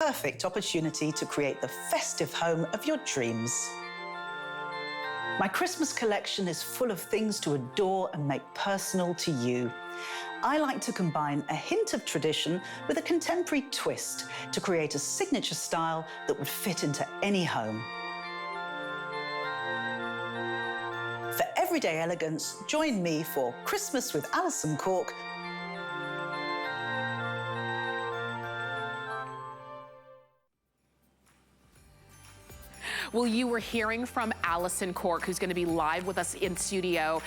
Perfect opportunity to create the festive home of your dreams. My Christmas collection is full of things to adore and make personal to you. I like to combine a hint of tradition with a contemporary twist to create a signature style that would fit into any home. For everyday elegance, join me for Christmas with Alison Cork. Well, you were hearing from Alison Cork, who's going to be live with us in studio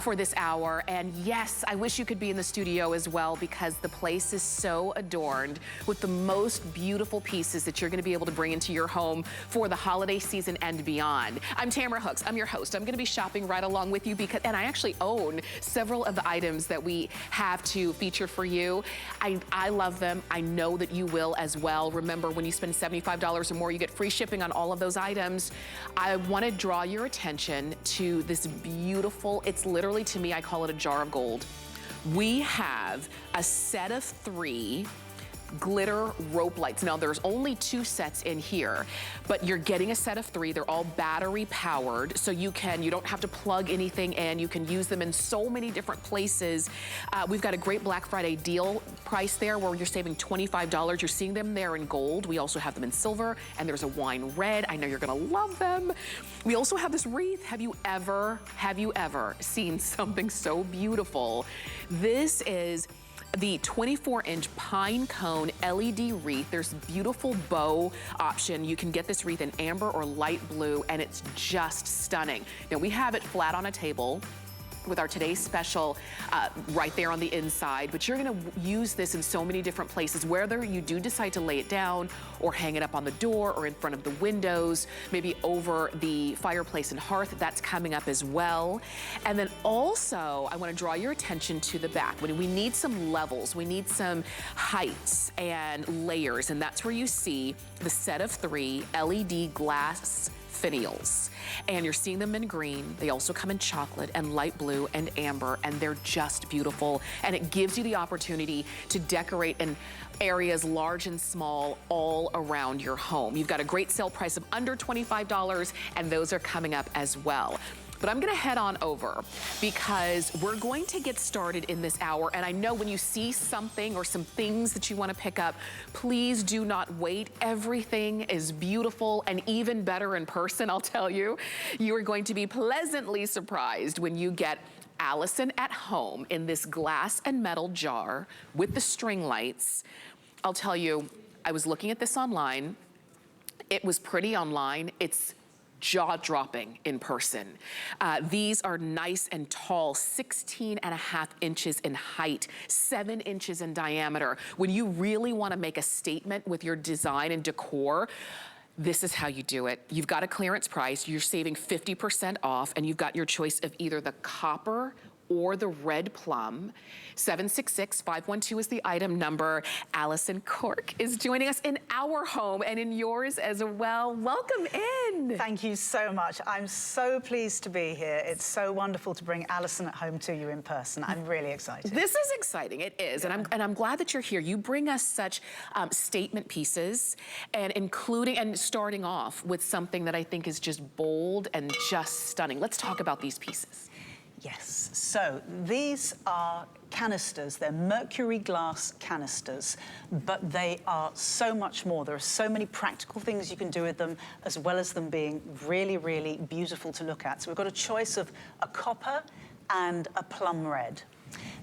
for this hour. And yes, I wish you could be in the studio as well, because the place is so adorned with the most beautiful pieces that you're going to be able to bring into your home for the holiday season and beyond. I'm Tamara Hooks. I'm your host. I'm going to be shopping right along with you, and I actually own several of the items that we have to feature for you. I love them. I know that you will as well. Remember, when you spend $75 or more, you get free shipping on all of those items. I want to draw your attention to this beautiful, it's literally, to me, I call it a jar of gold. We have a set of 3 glitter rope lights. Now, there's only 2 sets in here, but you're getting a set of 3. They're all battery powered, so you don't have to plug anything in. You can use them in so many different places. We've got a great Black Friday deal price there where you're saving $25. You're seeing them there in gold. We also have them in silver, and there's a wine red. I know you're gonna love them. We also have this wreath. Have you ever seen something so beautiful? This is the 24-inch pine cone LED wreath. There's beautiful bow option. You can get this wreath in amber or light blue, and it's just stunning. Now, we have it flat on a table with our today's special right there on the inside, but you're gonna use this in so many different places, whether you do decide to lay it down or hang it up on the door or in front of the windows, maybe over the fireplace and hearth. That's coming up as well. And then also, I wanna draw your attention to the back. When we need some levels, we need some heights and layers, and that's where you see the set of 3 LED glass finials. And you're seeing them in green. They also come in chocolate and light blue and amber, and they're just beautiful. And it gives you the opportunity to decorate in areas large and small all around your home. You've got a great sale price of under $25, and those are coming up as well. But I'm gonna head on over because we're going to get started in this hour. And I know when you see something or some things that you wanna pick up, please do not wait. Everything is beautiful and even better in person, I'll tell you. You are going to be pleasantly surprised when you get Alison at home in this glass and metal jar with the string lights. I'll tell you, I was looking at this online. It was pretty online. It's jaw-dropping in person. These are nice and tall, 16.5 inches in height, 7 inches in diameter. When you really want to make a statement with your design and decor, this is how you do it. You've got a clearance price, you're saving 50% off, and you've got your choice of either the copper or the red plum. 766-512 is the item number. Alison Cork is joining us in our home and in yours as well. Welcome in. Thank you so much. I'm so pleased to be here. It's so wonderful to bring Alison at home to you in person. I'm really excited. This is exciting, it is. Yeah. And I'm glad that you're here. You bring us such statement pieces, and including and starting off with something that I think is just bold and just stunning. Let's talk about these pieces. Yes, so these are canisters. They're Mercury glass canisters, but they are so much more. There are so many practical things you can do with them, as well as them being really, really beautiful to look at. So we've got a choice of a copper and a plum red.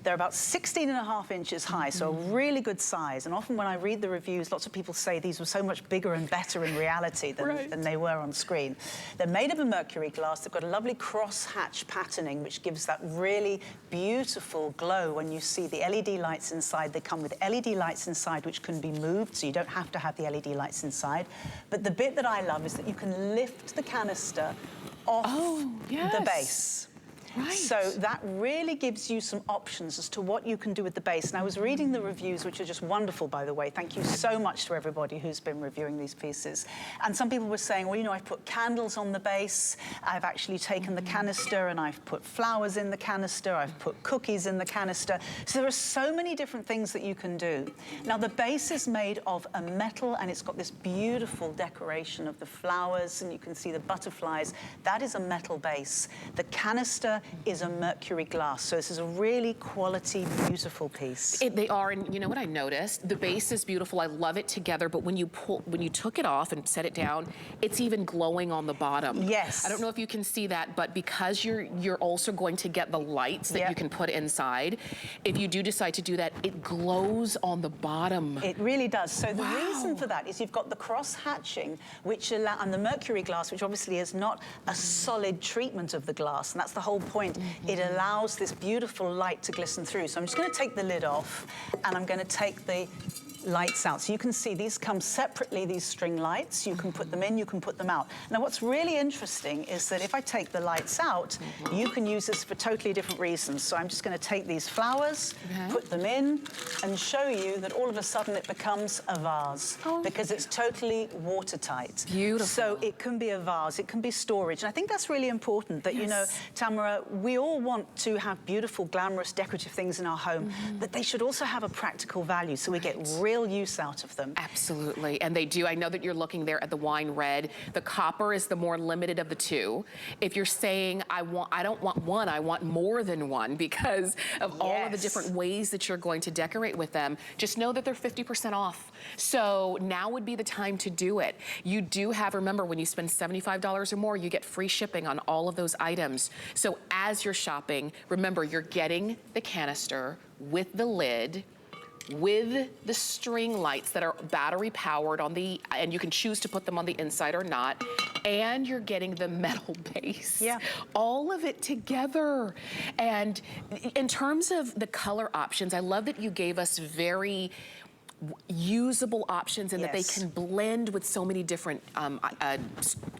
They're about 16.5 inches high, so a really good size. And often when I read the reviews, lots of people say these were so much bigger and better in reality than they were on screen. They're made of a mercury glass. They've got a lovely cross-hatch patterning, which gives that really beautiful glow when you see the LED lights inside. They come with LED lights inside, which can be moved, so you don't have to have the LED lights inside. But the bit that I love is that you can lift the canister off the base. Right. So that really gives you some options as to what you can do with the base. And I was reading the reviews, which are just wonderful, by the way. Thank you so much to everybody who's been reviewing these pieces. And some people were saying, well, you know, I've put candles on the base. I've actually taken the canister and I've put flowers in the canister. I've put cookies in the canister. So there are so many different things that you can do. Now, the base is made of a metal, and it's got this beautiful decoration of the flowers, and you can see the butterflies. That is a metal base. The canister is a mercury glass. So this is a really quality, beautiful piece. They are, and you know what I noticed? The base is beautiful. I love it together, but when you took it off and set it down, it's even glowing on the bottom. Yes. I don't know if you can see that, but because you're also going to get the lights that you can put inside, if you do decide to do that, it glows on the bottom. It really does. So the reason for that is you've got the cross hatching, and the mercury glass, which obviously is not a solid treatment of the glass, and that's the whole point. It allows this beautiful light to glisten through. So I'm just going to take the lid off, and I'm going to take the lights out. So you can see these come separately, these string lights. You can put them in, you can put them out. Now, what's really interesting is that if I take the lights out, you can use this for totally different reasons. So I'm just going to take these flowers, put them in, and show you that all of a sudden it becomes a vase because it's totally watertight. Beautiful. So it can be a vase, it can be storage. And I think that's really important that, you know, Tamara, we all want to have beautiful, glamorous, decorative things in our home, but they should also have a practical value so we get real use out of them. Absolutely, and they do. I know that you're looking there at the wine red. The copper is the more limited of the two. If you're saying, I don't want one, I want more than one because of all of the different ways that you're going to decorate with them, just know that they're 50% off. So now would be the time to do it. You do have, remember, when you spend $75 or more, you get free shipping on all of those items. So as you're shopping, remember, you're getting the canister with the lid, with the string lights that are battery powered and you can choose to put them on the inside or not, and you're getting the metal base. Yeah. All of it together. And in terms of the color options, I love that you gave us very usable options and that they can blend with so many different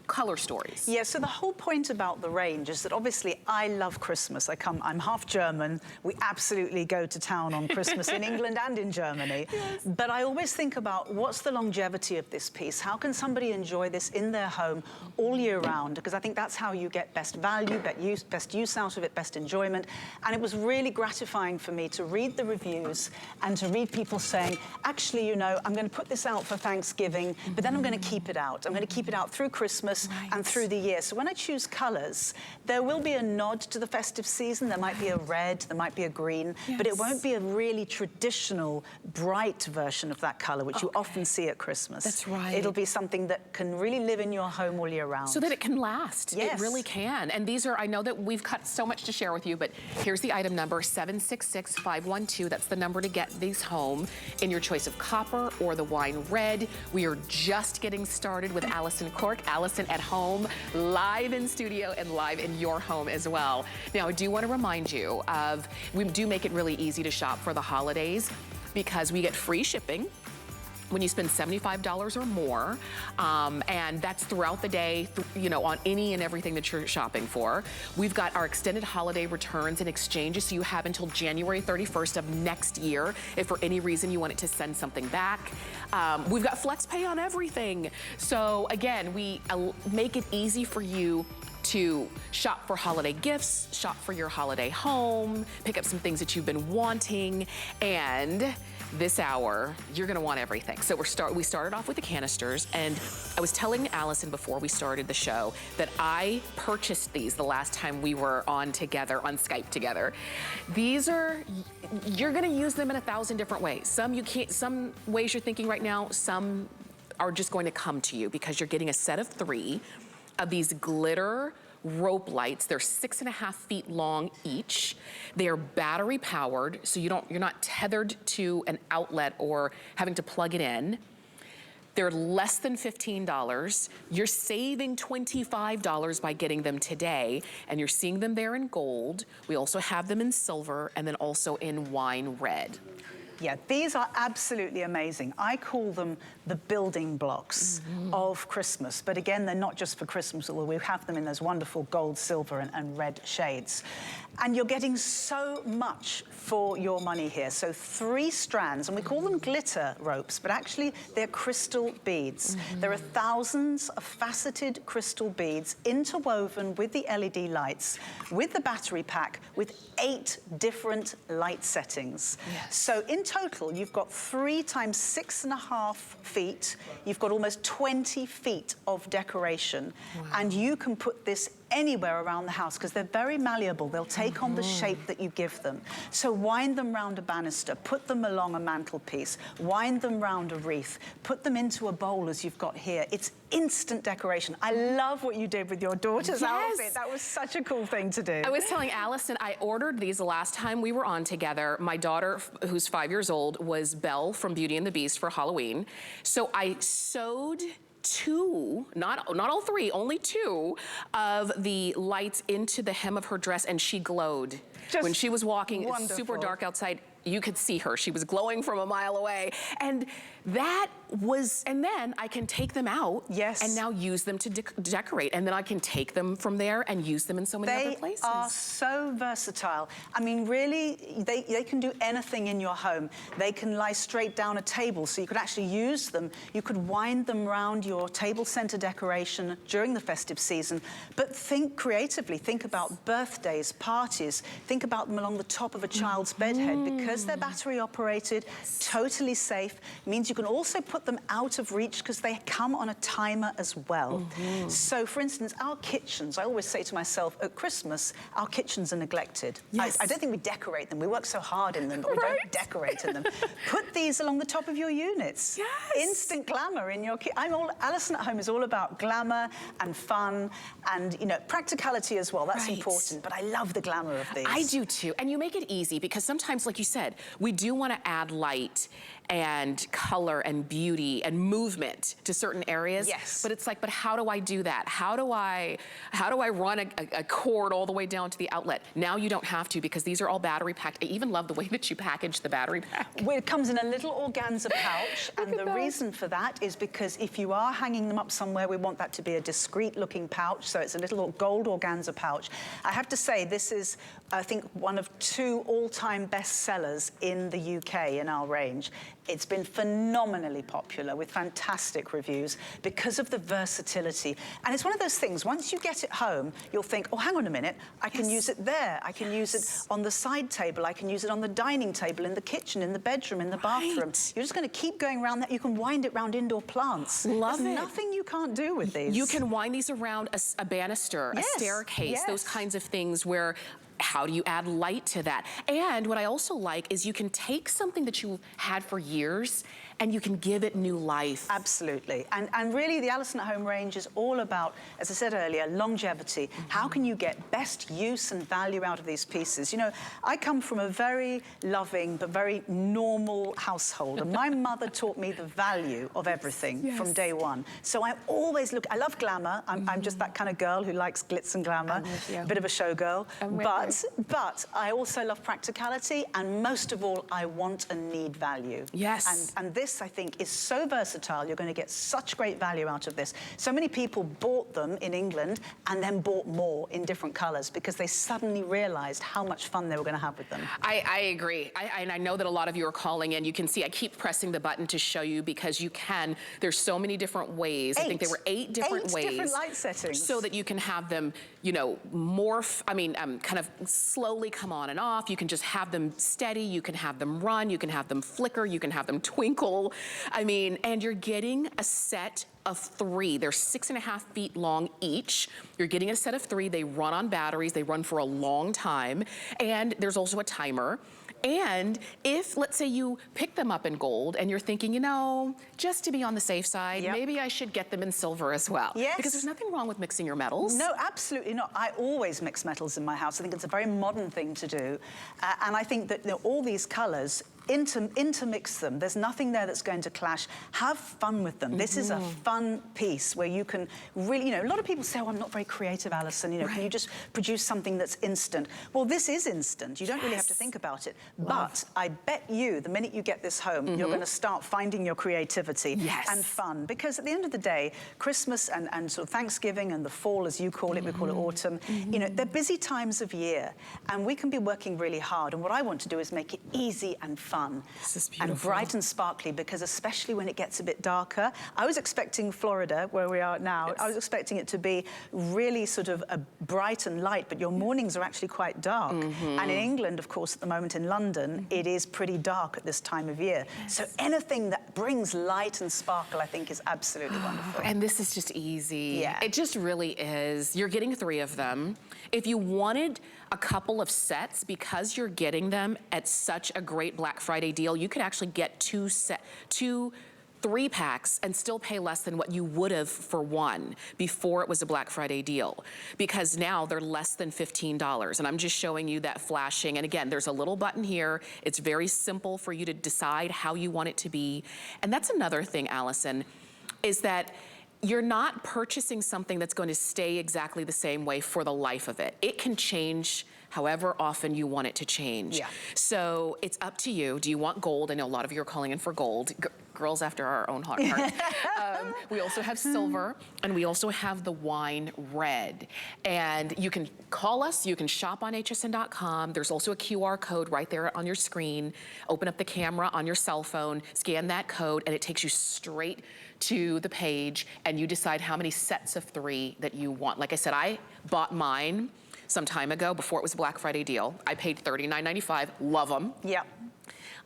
color stories. Yeah, so the whole point about the range is that obviously I love Christmas. I'm half German. We absolutely go to town on Christmas in England and in Germany. But I always think about what's the longevity of this piece? How can somebody enjoy this in their home all year round? Because I think that's how you get best value, best use out of it, best enjoyment. And it was really gratifying for me to read the reviews and to read people saying, actually, you know, I'm going to put this out for Thanksgiving, but then I'm going to keep it out. I'm going to keep it out through Christmas and through the year. So when I choose colors, there will be a nod to the festive season. There might be a red, there might be a green, but it won't be a really traditional, bright version of that color, which you often see at Christmas. That's right. It'll be something that can really live in your home all year round. So that it can last. Yes. It really can. And these are, I know that we've got so much to share with you, but here's the item number, 766512. That's the number to get these home in your choice of copper or the wine red. We are just getting started with Alison Cork. Alison at home, live in studio and live in your home as well. Now, I do want to remind you we do make it really easy to shop for the holidays because we get free shipping when you spend $75 or more, and that's throughout the day, you know, on any and everything that you're shopping for. We've got our extended holiday returns and exchanges, so you have until January 31st of next year if for any reason you wanted to send something back. We've got flex pay on everything. So again, we make it easy for you to shop for holiday gifts, shop for your holiday home, pick up some things that you've been wanting, and this hour, you're gonna want everything. So we started off with the canisters, and I was telling Alison before we started the show that I purchased these the last time we were on together, on Skype together. These are, you're gonna use them in 1,000 different ways. Some ways you're thinking right now, some are just going to come to you because you're getting a set of 3 of these glitter rope lights. They're 6.5 feet long each. They are battery powered, so you're not tethered to an outlet or having to plug it in. They're less than $15. You're saving $25 by getting them today, and you're seeing them there in gold. We also have them in silver and then also in wine red. Yeah, these are absolutely amazing. I call them the building blocks of Christmas. But again, they're not just for Christmas, although we have them in those wonderful gold, silver, and red shades. And you're getting so much for your money here. So 3 strands, and we call them glitter ropes, but actually they're crystal beads. There are thousands of faceted crystal beads interwoven with the LED lights, with the battery pack, with 8 different light settings. Yes. So in total, you've got 3 times 6.5 feet. You've got almost 20 feet of decoration. Wow. And you can put this anywhere around the house because they're very malleable. They'll take on the shape that you give them. So wind them round a banister, put them along a mantelpiece, wind them round a wreath, put them into a bowl as you've got here. It's instant decoration. I love what you did with your daughter's outfit. That was such a cool thing to do. I was telling Alison, I ordered these the last time we were on together. My daughter, who's 5 years old, was Belle from Beauty and the Beast for Halloween. So I sewed 2, not all 3, only 2 of the lights into the hem of her dress, and she glowed. Just when she was walking, it's super dark outside. You could see her. She was glowing from a mile away. And that was, and then I can take them out and now use them to decorate. And then I can take them from there and use them in so many other places. They are so versatile. I mean, really, they can do anything in your home. They can lie straight down a table, so you could actually use them. You could wind them around your table center decoration during the festive season. But think creatively. Think about birthdays, parties. Think about them along the top of a child's bedhead, because they're battery operated, totally safe. Means you can also put them out of reach because they come on a timer as well. So for instance, our kitchens, I always say to myself, at Christmas, our kitchens are neglected. I don't think we decorate them. We work so hard in them, but we don't decorate in them. Put these along the top of your units. Instant glamour in your kitchen. Alison at Home is all about glamour and fun and, you know, practicality as well. That's important, but I love the glamour of these. I do too. And you make it easy because sometimes, like you said, we do want to add light and color and beauty and movement to certain areas. But it's like, but how do I do that? How do I run a cord all the way down to the outlet? Now you don't have to because these are all battery packed. I even love the way that you package the battery pack. Well, it comes in a little organza pouch, and the reason for that is because if you are hanging them up somewhere, we want that to be a discreet looking pouch, so it's a little gold organza pouch. I have to say, this is, I think, one of 2 all-time best sellers in the UK in our range. It's been phenomenally popular with fantastic reviews because of the versatility. And it's one of those things, once you get it home, you'll think, oh, hang on a minute, I can use it there. I can use it on the side table. I can use it on the dining table, in the kitchen, in the bedroom, in the bathroom. You're just going to keep going around that. You can wind it around indoor plants. There's nothing you can't do with these. You can wind these around a banister, a staircase, those kinds of things where how do you add light to that? And what I also like is you can take something that you had for years and you can give it new life. Absolutely. And really, the Alison at Home range is all about, as I said earlier, longevity. How can you get best use and value out of these pieces? You know, I come from a very loving but very normal household, and my mother taught me the value of everything from day one. So I always look, I love glamour. I'm just that kind of girl who likes glitz and glamour, a bit of a showgirl. But I also love practicality, and most of all, I want and need value. And this, I think, is so versatile. You're going to get such great value out of this. So many people bought them in England and then bought more in different colours because they suddenly realised how much fun they were going to have with them. I agree. And I know that a lot of you are calling in. You can see I keep pressing the button to show you because you can. There's so many different ways. I think there were 8 different ways. 8 different light settings. So that you can have them, you know, morph, kind of slowly come on and off. You can just have them steady. You can have them run. You can have them flicker. You can have them twinkle. I mean, and you're getting a set of 3. They're 6.5 feet long each. You're getting a set of 3. They run on batteries. They run for a long time. And there's also a timer. And if, let's say you pick them up in gold and you're thinking, you know, just to be on the safe side, maybe I should get them in silver as well. Because there's nothing wrong with mixing your metals. No, absolutely not. I always mix metals in my house. I think it's a very modern thing to do. And I think that, you know, all these colours, intermix them. There's nothing there that's going to clash. Have fun with them. This is a fun piece where you can really, you know, a lot of people say, oh, I'm not very creative, Alison, you know, can you just produce something that's instant? Well, this is instant. You don't really have to think about it. But I bet you, the minute you get this home, you're going to start finding your creativity and fun. Because at the end of the day, Christmas and sort of Thanksgiving and the fall, as you call it, we call it autumn, you know, they're busy times of year. And we can be working really hard. And what I want to do is make it easy and fun. This is beautiful. And bright and sparkly, because especially when it gets a bit darker, I was expecting Florida, where we are now, I was expecting it to be really sort of bright and light, but your mornings are actually quite dark. And in England, of course, at the moment in London, it is pretty dark at this time of year. So anything that brings light and sparkle, I think, is absolutely wonderful. And this is just easy. It just really is. You're getting 3 of them. If you wanted a couple of sets, because you're getting them at such a great Black Friday deal, you could actually get 2 3-packs and still pay less than what you would have for one before it was a Black Friday deal, because now they're less than $15. And I'm just showing you that flashing. And again, there's a little button here. It's very simple for you to decide how you want it to be. And that's another thing, Alison, is that you're not purchasing something that's going to stay exactly the same way for the life of it. It can change however often you want it to change. So it's up to you. Do you want gold? I know a lot of you are calling in for gold. Girls after our own heart. We also have silver, and we also have the wine red. And you can call us, you can shop on hsn.com. There's also a QR code right there on your screen. Open up the camera on your cell phone, scan that code, and it takes you straight to the page, and you decide how many sets of 3 that you want. Like I said, I bought mine some time ago before it was a Black Friday deal. I paid $39.95, love them.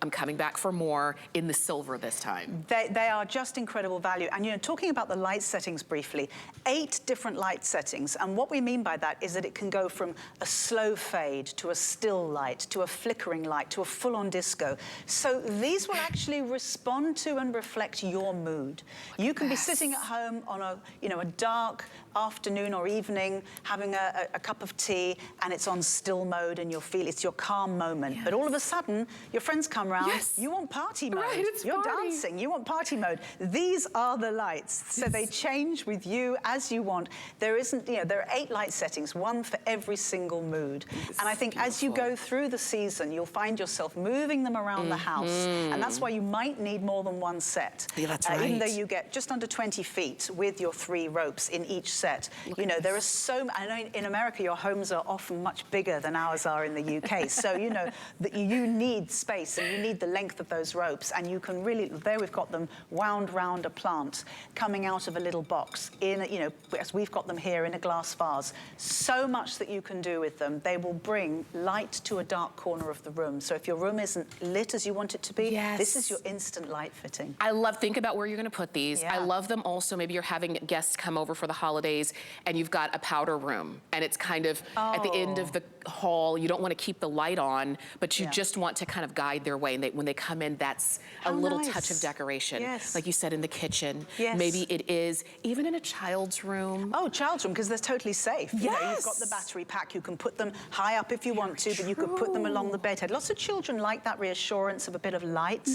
I'm coming back for more in the silver this time. They are just incredible value. And, you know, talking about the light settings briefly, 8 different light settings. And what we mean by that is that it can go from a slow fade to a still light, to a flickering light, to a full-on disco. So these will actually respond to and reflect your mood. You can be sitting at home on a, you know, a dark afternoon or evening, having a cup of tea, and it's on still mode, and you'll feel it's your calm moment. But all of a sudden, your friends come around, you want party mode. You're dancing, you want party mode. These are the lights, so they change with you as you want. There isn't, you know, there are 8 light settings, 1 for every single mood. And I think as you go through the season, you'll find yourself moving them around the house, and that's why you might need more than 1 set. That's right. Even though you get just under 20 feet with your 3 ropes in each set. You know, there are so, I know in America your homes are often much bigger than ours are in the UK. So, you know, that you need space and you need the length of those ropes, and you can really, there we've got them wound round a plant coming out of a little box in, you know, as we've got them here in a glass vase. So much that you can do with them. They will bring light to a dark corner of the room. So if your room isn't lit as you want it to be, this is your instant light fitting. I love, think about where you're gonna put these. I love them also, maybe you're having guests come over for the holidays and you've got a powder room and it's kind of at the end of the hall. You don't want to keep the light on, but you just want to kind of guide their way. And when they come in, that's a little touch of decoration. Like you said, in the kitchen. Maybe it is even in a child's room. Oh, child's room, because they're totally safe. You know, you've got the battery pack. You can put them high up if you want to, but you could put them along the bedhead. Lots of children like that reassurance of a bit of light.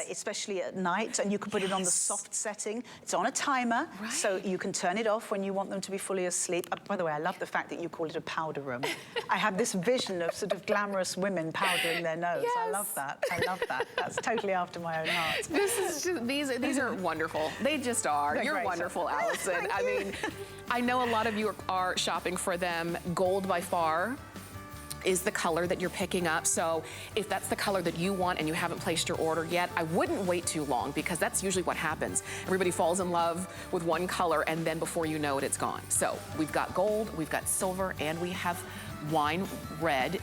Especially at night. And you can put it on the soft setting. It's on a timer, so you can turn it off when you want them to be fully asleep. By the way, I love the fact that you call it a powder room. I have this vision of sort of glamorous women powdering their nose. I love that. I love that. That's totally after my own heart. This is just, these are wonderful. They just are. They're You're wonderful, Alison. I mean, I know a lot of you are shopping for them. Gold by far is the color that you're picking up. So if that's the color that you want and you haven't placed your order yet, I wouldn't wait too long, because that's usually what happens. Everybody falls in love with one color and then before you know it, it's gone. So we've got gold, we've got silver, and we have wine red.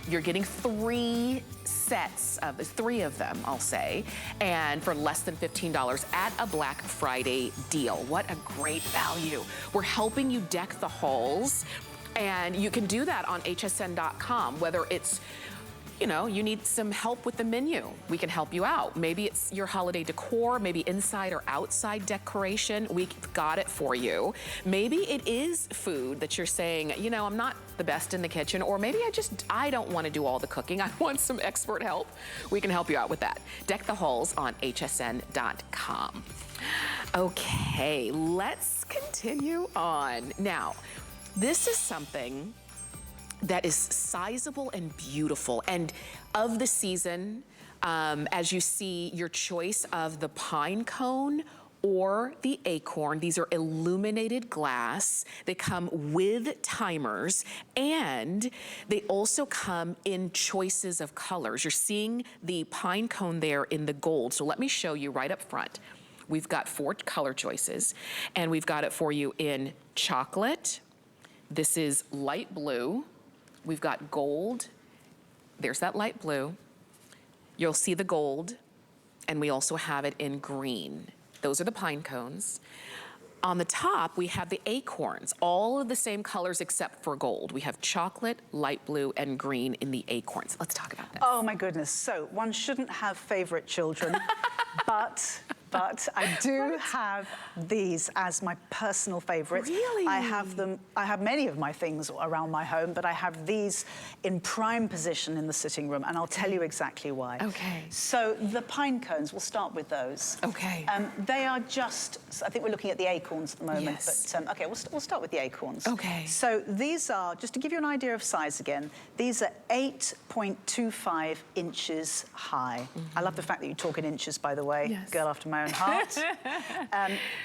You're getting 3 sets of 3 of them, I'll say, and for less than $15 at a Black Friday deal. What a great value. We're helping you deck the halls, and you can do that on hsn.com, whether it's you know, you need some help with the menu, we can help you out. Maybe it's your holiday decor, maybe inside or outside decoration, we've got it for you. Maybe it is food that you're saying, you know, I'm not the best in the kitchen, or maybe I don't want to do all the cooking, I want some expert help. We can help you out with that. Deck the halls on hsn.com. Okay, let's continue on. Now, this is something that is sizable and beautiful, and of the season, as you see, your choice of the pine cone or the acorn. These are illuminated glass. They come with timers, and they also come in choices of colors. You're seeing the pine cone there in the gold. So let me show you right up front. We've got 4 color choices, and we've got it for you in chocolate. This is light blue. We've got gold. There's that light blue. You'll see the gold, and we also have it in green. Those are the pine cones. On the top, we have the acorns, all of the same colors except for gold. We have chocolate, light blue, and green in the acorns. Let's talk about this. Oh my goodness. So one shouldn't have favorite children, but I do have these as my personal favorites. Really? I have many of my things around my home, but I have these in prime position in the sitting room, and I'll tell you exactly why. Okay. So the pine cones, we'll start with those. Okay. They are just, I think we're looking at the acorns at the moment, Yes. but okay, we'll start with the acorns. Okay. So these are, just to give you an idea of size again, these are 8.25 inches high. I love the fact that you talk in inches, by the way. Yes. Girl after my own heart.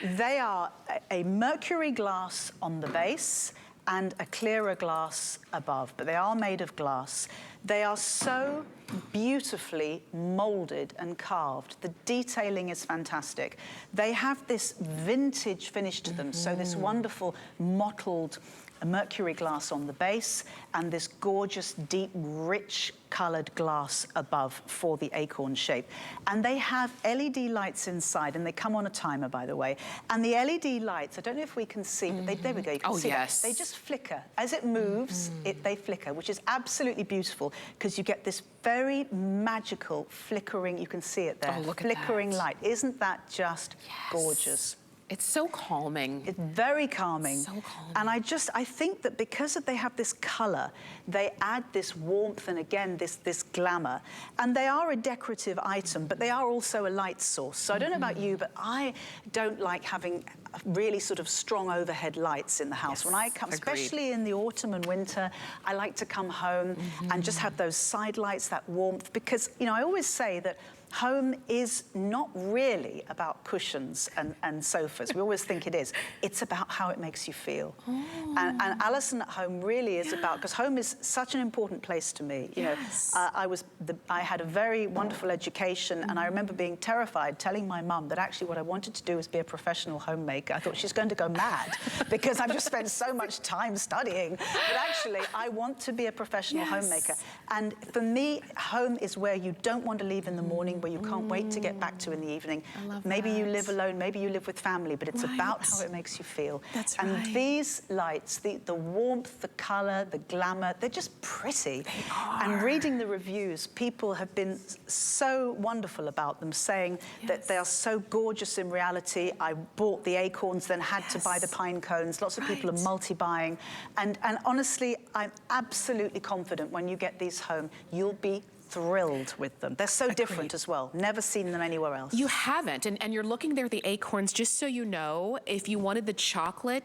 They are a mercury glass on the base and a clearer glass above, but they are made of glass. They are so beautifully molded and carved. The detailing is fantastic. They have this vintage finish to them, so this wonderful mottled mercury glass on the base and this gorgeous, deep, rich colored glass above for the acorn shape. And they have LED lights inside, and they come on a timer, by the way. And the LED lights, I don't know if we can see, but there we go, you can see yes. that. They just flicker. As it moves, they flicker, which is absolutely beautiful, because you get this very magical flickering, you can see it there, Oh, look at flickering that. light. Isn't that just gorgeous? It's so calming. It's very calming. So calming. And I think that because they have this color, they add this warmth and again, this glamour. And they are a decorative item, but they are also a light source. So I don't know about you, but I don't like having really sort of strong overhead lights in the house. Yes, when I come, agreed. especially in the autumn and winter, I like to come home and just have those side lights, that warmth, because, you know, I always say that home is not really about cushions and sofas. We always think it is. It's about how it makes you feel. Oh. And Alison at home really is about, because home is such an important place to me. You know, I had a very wonderful education, and I remember being terrified, telling my mum that actually what I wanted to do was be a professional homemaker. I thought she's going to go mad because I've just spent so much time studying. But actually, I want to be a professional homemaker. And for me, home is where you don't want to leave in the morning, where you can't wait to get back to in the evening. I love maybe you that. live alone, maybe you live with family, but it's about how it makes you feel. That's and right. these lights, the warmth, the color, the glamour, they're just pretty. They are. And reading the reviews, people have been so wonderful about them, saying that they are so gorgeous in reality. I bought the acorns, then had to buy the pine cones. Lots of people are multi-buying. And honestly, I'm absolutely confident when you get these home, you'll be thrilled with them. They're so different as well. Never seen them anywhere else. You haven't, and you're looking there at the acorns, just so you know, if you wanted the chocolate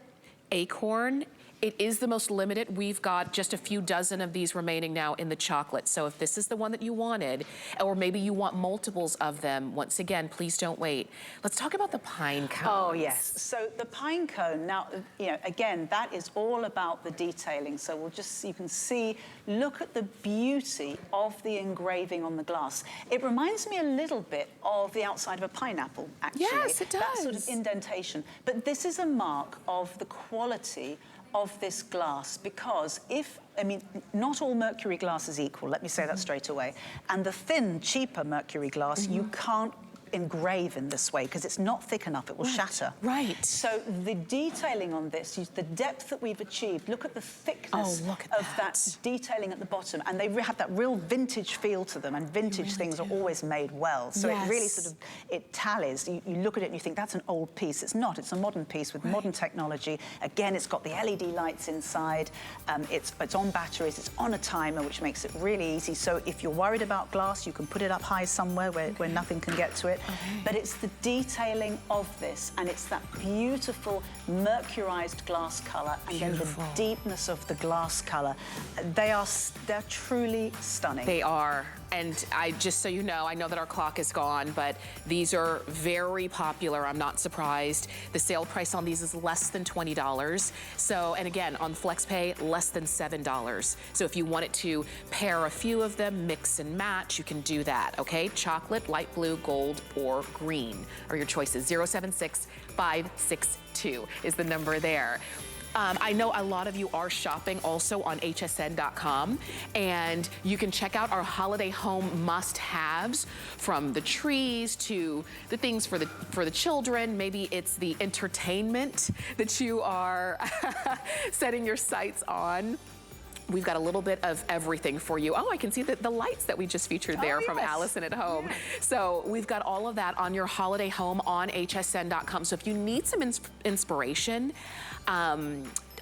acorn, it is the most limited. We've got just a few dozen of these remaining now in the chocolate. So if this is the one that you wanted, or maybe you want multiples of them, once again, please don't wait. Let's talk about the pine cone. Oh, yes. So the pine cone, now, you know, again, that is all about the detailing. So we'll just, you can see, look at the beauty of the engraving on the glass. It reminds me a little bit of the outside of a pineapple, actually. Yes, it does. That sort of indentation. But this is a mark of the quality of this glass, because not all mercury glass is equal, let me say that straight away. And the thin, cheaper mercury glass, you can't engrave in this way because it's not thick enough, it will shatter. Right. So the detailing on this, the depth that we've achieved, look at the thickness of that detailing at the bottom, and they have that real vintage feel to them, and vintage things are always made well. So it really sort of, it tallies. You look at it and you think that's an old piece. It's not, it's a modern piece with modern technology. Again, it's got the LED lights inside, it's on batteries, it's on a timer, which makes it really easy. So if you're worried about glass, you can put it up high somewhere where nothing can get to it. But it's the detailing of this, and it's that beautiful mercurized glass color, and then the deepness of the glass color. They're truly stunning. They are. And just so you know, I know that our clock is gone, but these are very popular. I'm not surprised. The sale price on these is less than $20. So, and again, on FlexPay, less than $7. So if you wanted to pair a few of them, mix and match, you can do that, okay? Chocolate, light blue, gold, or green are your choices. 076562 is the number there. I know a lot of you are shopping also on hsn.com, and you can check out our holiday home must-haves, from the trees to the things for the children. Maybe it's the entertainment that you are setting your sights on. We've got a little bit of everything for you. Oh, I can see the lights that we just featured there from Alison at home. So we've got all of that on your holiday home on hsn.com. So if you need some inspiration,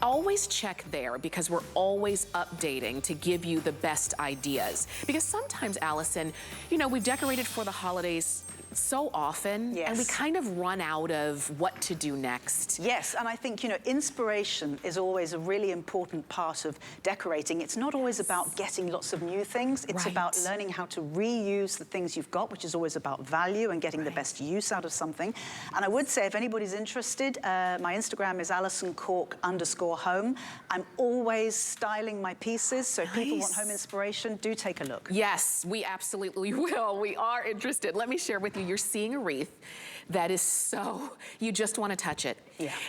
always check there, because we're always updating to give you the best ideas. Because sometimes, Alison, you know, we've decorated for the holidays so often, and we kind of run out of what to do next. Yes, and I think, you know, inspiration is always a really important part of decorating. It's not always about getting lots of new things. It's about learning how to reuse the things you've got, which is always about value and getting the best use out of something. And I would say, if anybody's interested, my Instagram is AlisonCork_home. I'm always styling my pieces, so if people want home inspiration, do take a look. Yes, we absolutely will. We are interested. Let me share with you. You're seeing a wreath that is so, you just want to touch it.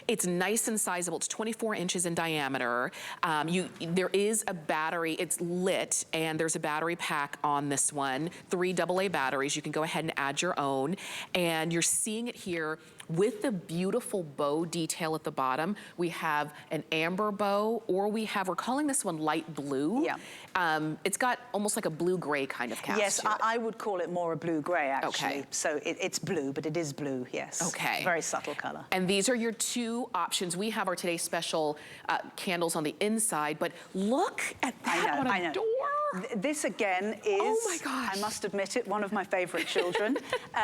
It's nice and sizable. It's 24 inches in diameter. There is a battery, it's lit, and there's a battery pack on this one. 3 AA batteries. You can go ahead and add your own. And you're seeing it here with the beautiful bow detail at the bottom. We have an amber bow, or we're calling this one light blue. It's got almost like a blue-gray kind of cast. Yes, I would call it more a blue-gray, actually. So it's blue, but it is blue, yes. Okay. Very subtle color. And these are your 2 options. We have our today's special candles on the inside, but look at that on a door. This again is, oh my gosh, I must admit it, one of my favorite children.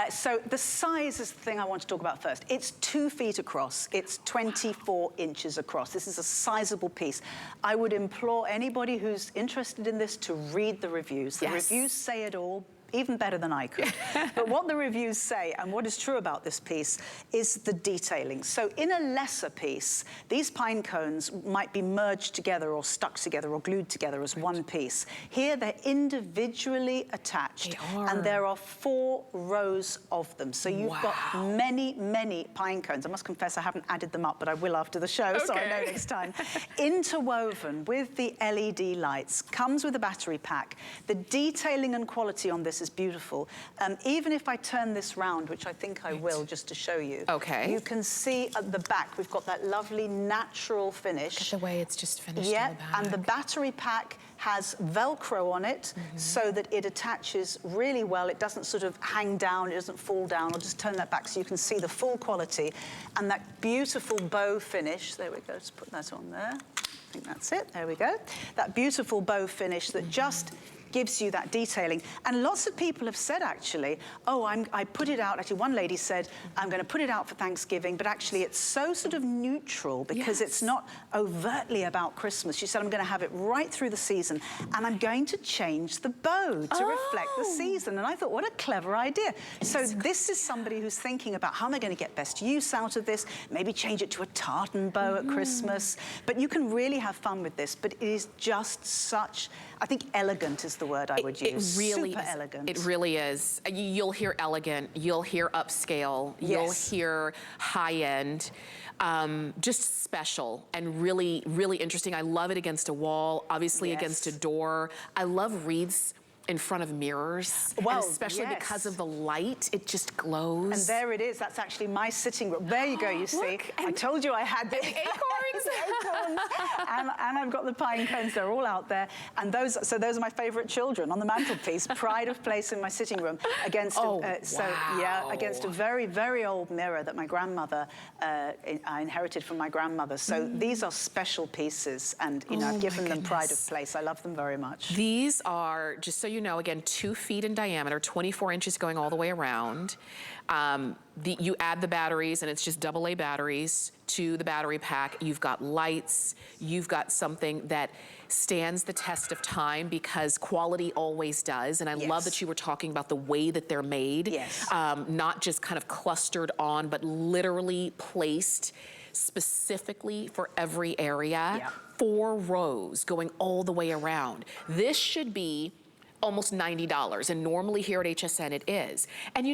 So the size is the thing I want to talk about first. It's 2 feet across. It's 24 inches across. This is a sizable piece. I would implore anybody who's interested in this to read the reviews. The reviews say it all, even better than I could. But what the reviews say, and what is true about this piece, is the detailing. So in a lesser piece, these pine cones might be merged together or stuck together or glued together as one piece. Here they're individually attached, and there are 4 rows of them. So you've got many, many pine cones. I must confess I haven't added them up, but I will after the show, so I know next time. Interwoven with the LED lights, comes with a battery pack. The detailing and quality on this is beautiful. Even if I turn this round, which I think I will, just to show you. You can see at the back, we've got that lovely natural finish. Look at the way it's just finished in the back. And the battery pack has Velcro on it, so that it attaches really well. It doesn't sort of hang down, it doesn't fall down. I'll just turn that back so you can see the full quality. And that beautiful bow finish, there we go, let's put that on there. I think that's it, there we go. That beautiful bow finish that just gives you that detailing. And lots of people have said, actually, oh, I put it out. Actually, one lady said, I'm going to put it out for Thanksgiving, but actually it's so sort of neutral because it's not overtly about Christmas. She said, I'm going to have it right through the season, and I'm going to change the bow to reflect the season. And I thought, what a clever idea. So this is somebody who's thinking about, how am I going to get best use out of this? Maybe change it to a tartan bow at Christmas. But you can really have fun with this. But it is just such, I think elegant is the word I would use. It really Super is. elegant. It really is. You'll hear elegant, you'll hear upscale, you'll hear high-end, just special and really, really interesting. I love it against a wall, obviously against a door. I love wreaths in front of mirrors. Well, and especially yes. because of the light, it just glows. And there it is. That's actually my sitting room. There you go, you see. Look, I told you I had the acorns. acorns. and I've got the pine cones. They're all out there. And those are my favorite children on the mantelpiece. Pride of place in my sitting room against against a very, very old mirror that my grandmother I inherited from my grandmother. So these are special pieces, and I've given them pride of place. I love them very much. These are, just so you know, again, 2 feet in diameter, 24 inches going all the way around. You add the batteries, and it's just AA batteries to the battery pack. You've got lights. You've got something that stands the test of time, because quality always does. And I love that you were talking about the way that they're made. Yes. Not just kind of clustered on, but literally placed specifically for every area. Yeah. 4 rows going all the way around. This should be almost $90, and normally here at HSN it is. And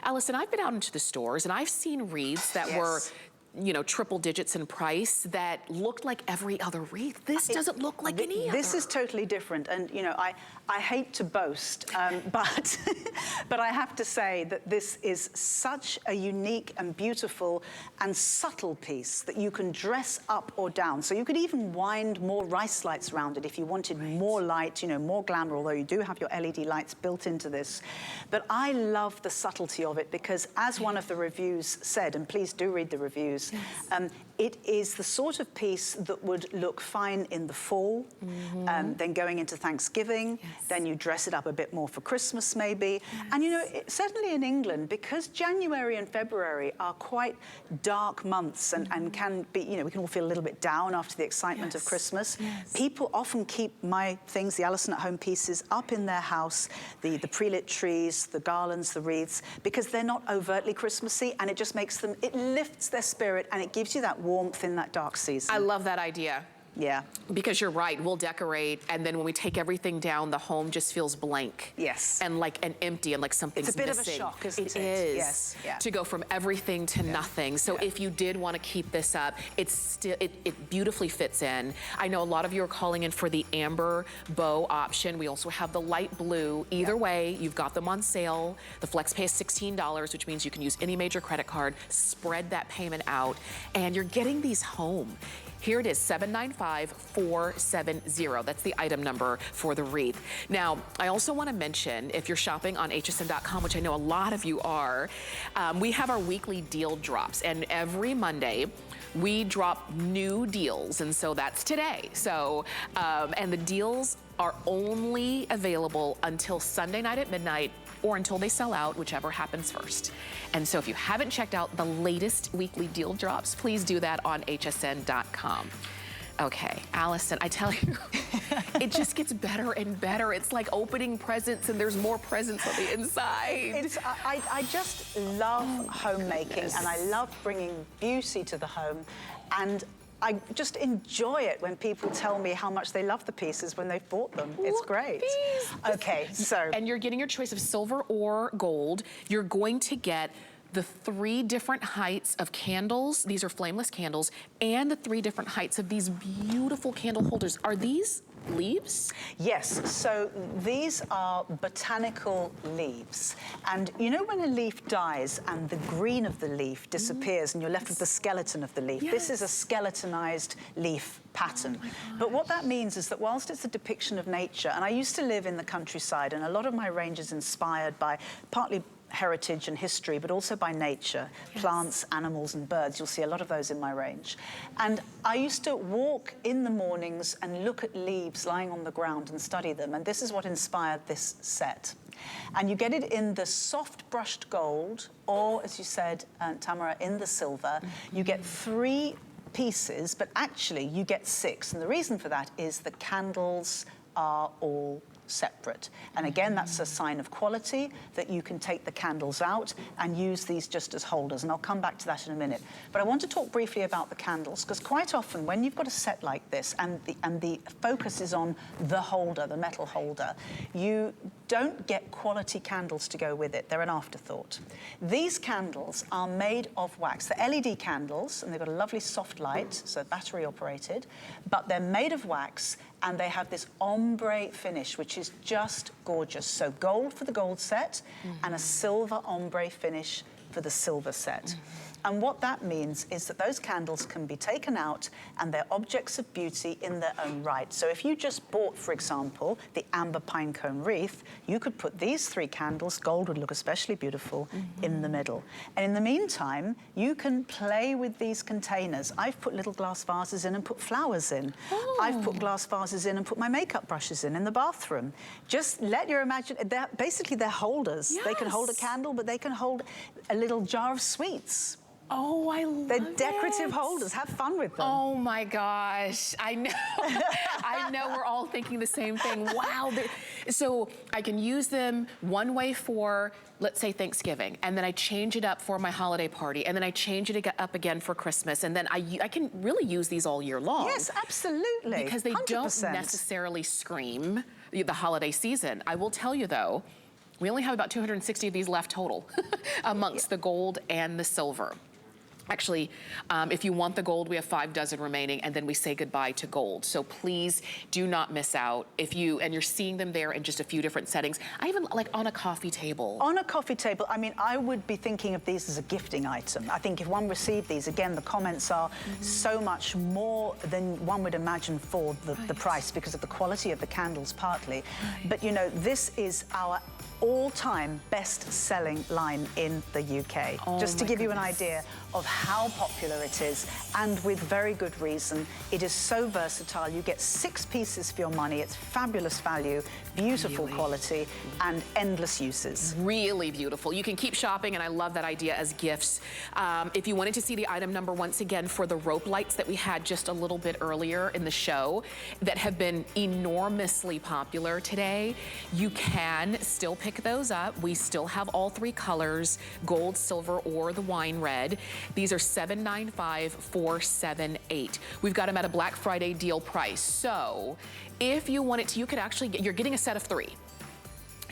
Alison, I've been out into the stores and I've seen wreaths that were triple digits in price that looked like every other wreath. This doesn't look like any other. This is totally different, and I hate to boast, but but I have to say that this is such a unique and beautiful and subtle piece that you can dress up or down. So you could even wind more rice lights around it if you wanted more light, more glamour, although you do have your LED lights built into this. But I love the subtlety of it, because as one of the reviews said, and please do read the reviews, it is the sort of piece that would look fine in the fall, then going into Thanksgiving, then you dress it up a bit more for Christmas maybe. And certainly in England, because January and February are quite dark months and can be, we can all feel a little bit down after the excitement of Christmas. People often keep my things, the Alison at Home pieces, up in their house, the pre-lit trees, the garlands, the wreaths, because they're not overtly Christmassy, and it just makes them, it lifts their spirit, and it gives you that warmth in that dark season. I love that idea. Yeah. Because you're right, we'll decorate, and then when we take everything down, the home just feels blank. Yes. And empty, and like something's missing. It's a bit of a shock, isn't it? It is. Yes. Yeah. To go from everything to nothing. So if you did want to keep this up, it's still, it beautifully fits in. I know a lot of you are calling in for the amber bow option. We also have the light blue. Either way, you've got them on sale. The flex pay is $16, which means you can use any major credit card, spread that payment out, and you're getting these home. Here it is, 795470. That's the item number for the wreath. Now, I also want to mention, if you're shopping on hsn.com, which I know a lot of you are, we have our weekly deal drops, and every Monday, we drop new deals, and so that's today. So, and the deals are only available until Sunday night at midnight, or until they sell out, whichever happens first. And so if you haven't checked out the latest weekly deal drops, please do that on hsn.com. Okay, Alison, I tell you, it just gets better and better. It's like opening presents, and there's more presents on the inside. I just love homemaking, and I love bringing beauty to the home. And I just enjoy it when people tell me how much they love the pieces when they've bought them. It's great. Okay, so. And you're getting your choice of silver or gold. You're going to get the 3 different heights of candles. These are flameless candles, and the 3 different heights of these beautiful candle holders. Are these leaves? Yes, so these are botanical leaves. And when a leaf dies and the green of the leaf disappears and you're left with the skeleton of the leaf, this is a skeletonized leaf pattern. But what that means is that whilst it's a depiction of nature, and I used to live in the countryside, and a lot of my range is inspired by partly heritage and history, but also by nature, plants, animals, and birds. You'll see a lot of those in my range. And I used to walk in the mornings and look at leaves lying on the ground and study them, and this is what inspired this set. And you get it in the soft brushed gold, or as you said, Tamara, in the silver. You get 3 pieces, but actually you get 6. And the reason for that is the candles are all separate. And again, that's a sign of quality, that you can take the candles out and use these just as holders. And I'll come back to that in a minute. But I want to talk briefly about the candles, because quite often when you've got a set like this and the focus is on the holder, the metal holder, you don't get quality candles to go with it. They're an afterthought. These candles are made of wax. They're LED candles, and they've got a lovely soft light, so battery operated, but they're made of wax, and they have this ombre finish, which is just gorgeous. So gold for the gold set, and a silver ombre finish for the silver set. And what that means is that those candles can be taken out and they're objects of beauty in their own right. So if you just bought, for example, the amber pinecone wreath, you could put these 3 candles, gold would look especially beautiful, in the middle. And in the meantime, you can play with these containers. I've put little glass vases in and put flowers in. I've put glass vases in and put my makeup brushes in the bathroom. Just let your imagination, basically they're holders. They can hold a candle, but they can hold a little jar of sweets. Oh, I love They're decorative holders. Have fun with them. Oh my gosh, I know. I know we're all thinking the same thing. Wow. So I can use them one way for, let's say, Thanksgiving, and then I change it up for my holiday party, and then I change it up again for Christmas, and then I can really use these all year long. Yes, absolutely. Because they 100%. don't necessarily scream the holiday season. I will tell you though, we only have about 260 of these left total amongst the gold and the silver. Actually, if you want the gold, we have 5 dozen remaining, and then we say goodbye to gold. So please do not miss out. And you're seeing them there in just a few different settings. I even like on a coffee table. On a coffee table, I mean, I would be thinking of these as a gifting item. I think if one received these, again, the comments are so much more than one would imagine for the price, because of the quality of the candles partly. But you know, this is our all-time best-selling line in the UK. Just to give you an idea of how popular it is, and with very good reason. It is so versatile. You get 6 pieces for your money. It's fabulous value, beautiful quality, and endless uses. Really beautiful. You can keep shopping, and I love that idea as gifts. If you wanted to see the item number once again for the rope lights that we had just a little bit earlier in the show that have been enormously popular today, you can still pick those up. We still have all 3 colors, gold, silver, or the wine red. These are $795, $478. We've got them at a Black Friday deal price. So if you wanted to, you could actually get, you're getting a set of 3.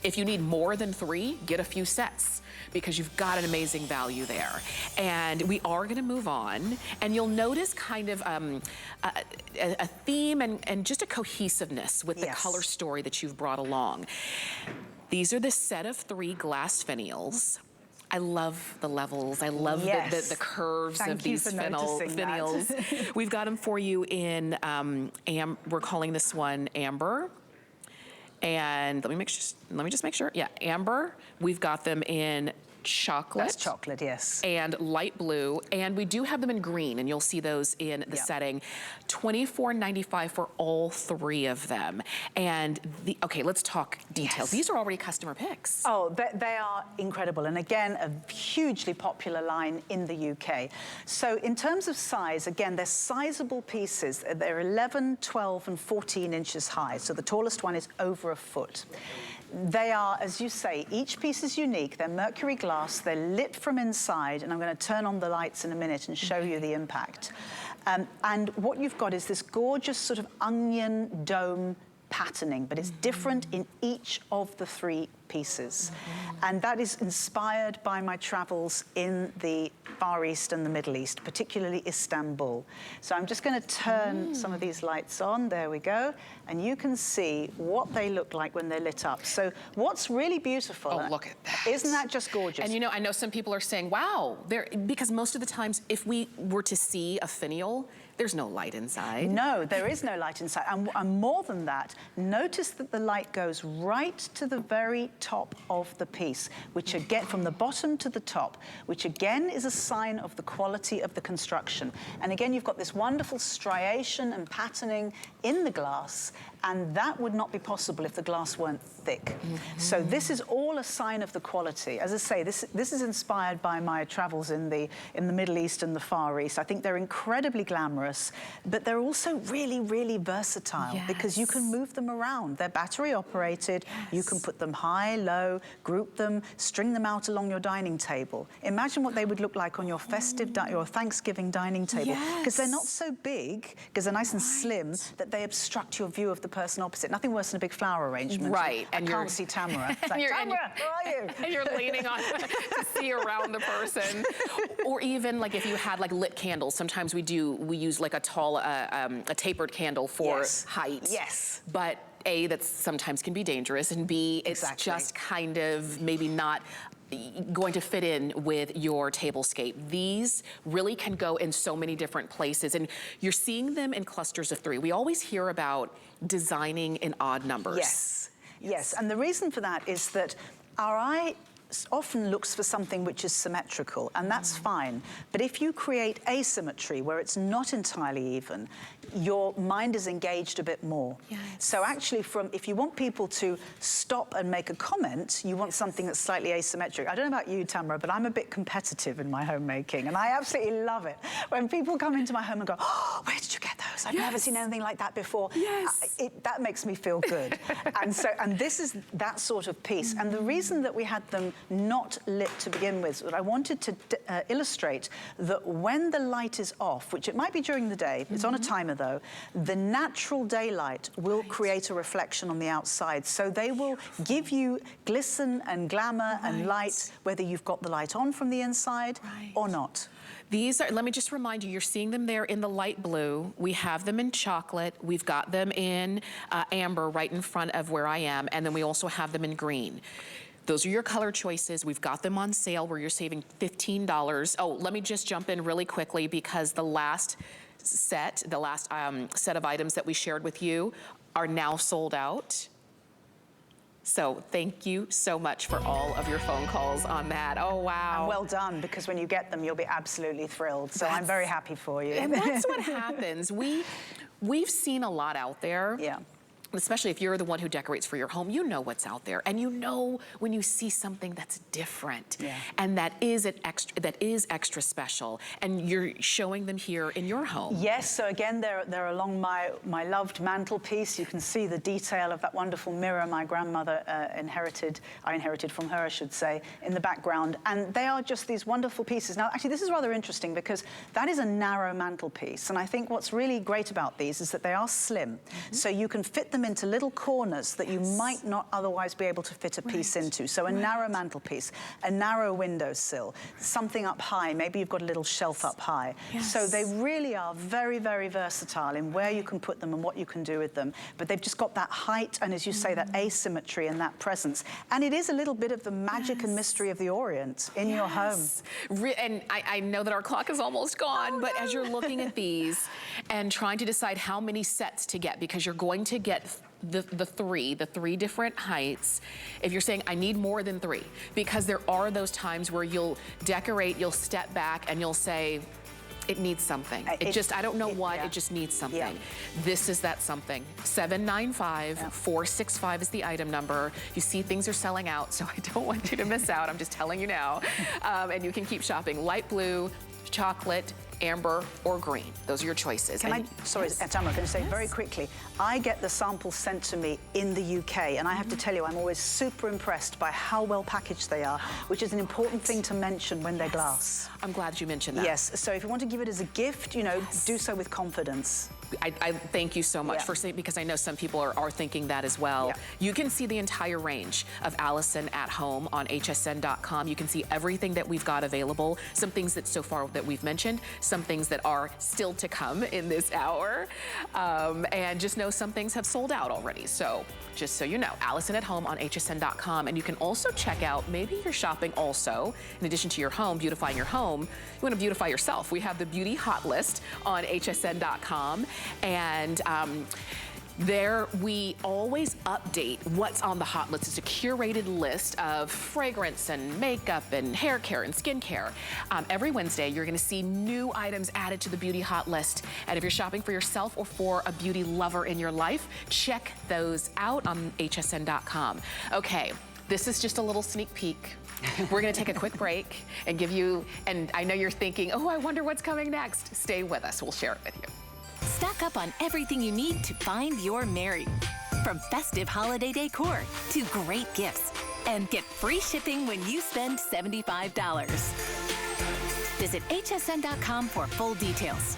If you need more than 3, get a few sets, because you've got an amazing value there. And we are gonna move on, and you'll notice kind of a theme and just a cohesiveness with the color story that you've brought along. These are the set of 3 glass finials. I love the levels. I love the curves of these finials. We've got them for you in, we're calling this one amber. And let me just make sure. Yeah, amber. We've got them in chocolate. That's chocolate, yes. And light blue. And we do have them in green, and you'll see those in the setting. $24.95 for all 3 of them. And okay, let's talk details. These are already customer picks. Oh, they are incredible. And again, a hugely popular line in the UK. So in terms of size, again, they're sizable pieces. They're 11, 12, and 14 inches high. So the tallest one is over a foot. They are, as you say, each piece is unique. They're mercury glass, they're lit from inside, and I'm going to turn on the lights in a minute and show you the impact. And what you've got is this gorgeous sort of onion dome patterning, but it's different in each of the 3 pieces. And that is inspired by my travels in the Far East and the Middle East, particularly Istanbul. So I'm just going to turn some of these lights on. There we go. And you can see what they look like when they're lit up. So what's really beautiful... Oh, look at that. Isn't that just gorgeous? And you know, I know some people are saying, wow, because most of the times, if we were to see a finial, there's no light inside. No, there is no light inside. And more than that, notice that the light goes right to the very top of the piece, which again, from the bottom to the top, which again is a sign of the quality of the construction. And again, you've got this wonderful striation and patterning in the glass, and that would not be possible if the glass weren't thick. So this is all a sign of the quality. As I say, this is inspired by my travels in the Middle East and the Far East. I think they're incredibly glamorous, but they're also really, really versatile because you can move them around. They're battery operated. You can put them high, low, group them, string them out along your dining table. Imagine what they would look like on your festive or Thanksgiving dining table, because they're not so big, because they're nice and slim, that they obstruct your view of the the person opposite. Nothing worse than a big flower arrangement. Right. I can't see Tamara. It's like, Tamara, where are you? And you're leaning on to see around the person. Or even like if you had like lit candles, sometimes we use like a tall, a tapered candle for height. Yes. But A, that sometimes can be dangerous, and B, it's just kind of maybe not going to fit in with your tablescape. These really can go in so many different places, and you're seeing them in clusters of 3. We always hear about designing in odd numbers. Yes, and the reason for that is that our eye often looks for something which is symmetrical, and that's fine. But if you create asymmetry where it's not entirely even, your mind is engaged a bit more. So actually, if you want people to stop and make a comment, you want something that's slightly asymmetric. I don't know about you, Tamara, but I'm a bit competitive in my homemaking, and I absolutely love it when people come into my home and go, "Oh, where did you get those? I've never seen anything like that before." That makes me feel good. and this is that sort of piece. And the reason that we had them not lit to begin with, but I wanted to illustrate that when the light is off, which it might be during the day, it's on a timer though, the natural daylight will create a reflection on the outside. So they will give you glisten and glamour and light, whether you've got the light on from the inside or not. These are, let me just remind you, you're seeing them there in the light blue. We have them in chocolate. We've got them in amber right in front of where I am. And then we also have them in green. Those are your color choices. We've got them on sale where you're saving $15. Oh, let me just jump in really quickly because the last set, set of items that we shared with you are now sold out. So thank you so much for all of your phone calls on that. Oh, wow. And well done, because when you get them, you'll be absolutely thrilled. So I'm very happy for you. And that's what happens. We've seen a lot out there. Especially if you're the one who decorates for your home, you know what's out there, and you know when you see something that's different, and that is extra special, and you're showing them here in your home. Yes. So again, they're along my loved mantelpiece. You can see the detail of that wonderful mirror my grandmother I inherited from her, I should say, in the background, and they are just these wonderful pieces. Now, actually, this is rather interesting because that is a narrow mantelpiece, and I think what's really great about these is that they are slim, so you can fit them into little corners that you might not otherwise be able to fit a piece into. So a narrow mantelpiece, a narrow windowsill, something up high, maybe you've got a little shelf up high. So they really are very, very versatile in where you can put them and what you can do with them. But they've just got that height and, as you say, that asymmetry and that presence. And it is a little bit of the magic and mystery of the Orient in your home. And I know that our clock is almost gone, but as you're looking at these and trying to decide how many sets to get, because you're going to get the three different heights, if you're saying I need more than 3, because there are those times where you'll decorate, you'll step back and you'll say, it needs something. I don't know what, it just needs something. This is that something. 795-465 is the item number. You see things are selling out, so I don't want you to miss out. I'm just telling you now. And you can keep shopping. Light blue, chocolate, amber, or green. Those are your choices. Sorry, Tamara, can I say very quickly, I get the samples sent to me in the UK, and I have to tell you, I'm always super impressed by how well packaged they are, which is an important thing to mention when they're glass. I'm glad that you mentioned that. Yes, so if you want to give it as a gift, you know, do so with confidence. I thank you so much for saying, because I know some people are thinking that as well. You can see the entire range of Alison at home on hsn.com. You can see everything that we've got available, some things that so far that we've mentioned, some things that are still to come in this hour, and just know some things have sold out already. So just so you know, Alison at home on hsn.com. And you can also check out, maybe you're shopping also, in addition to your home, beautifying your home, you want to beautify yourself. We have the Beauty Hot List on hsn.com. And there we always update what's on the hot list. It's a curated list of fragrance and makeup and hair care and skin care. Every Wednesday, you're gonna see new items added to the Beauty Hot List. And if you're shopping for yourself or for a beauty lover in your life, check those out on hsn.com. Okay, this is just a little sneak peek. We're gonna take a quick break and give you, and I know you're thinking, oh, I wonder what's coming next. Stay with us, we'll share it with you. Stock up on everything you need to find your Mary. From festive holiday decor to great gifts. And get free shipping when you spend $75. Visit hsn.com for full details.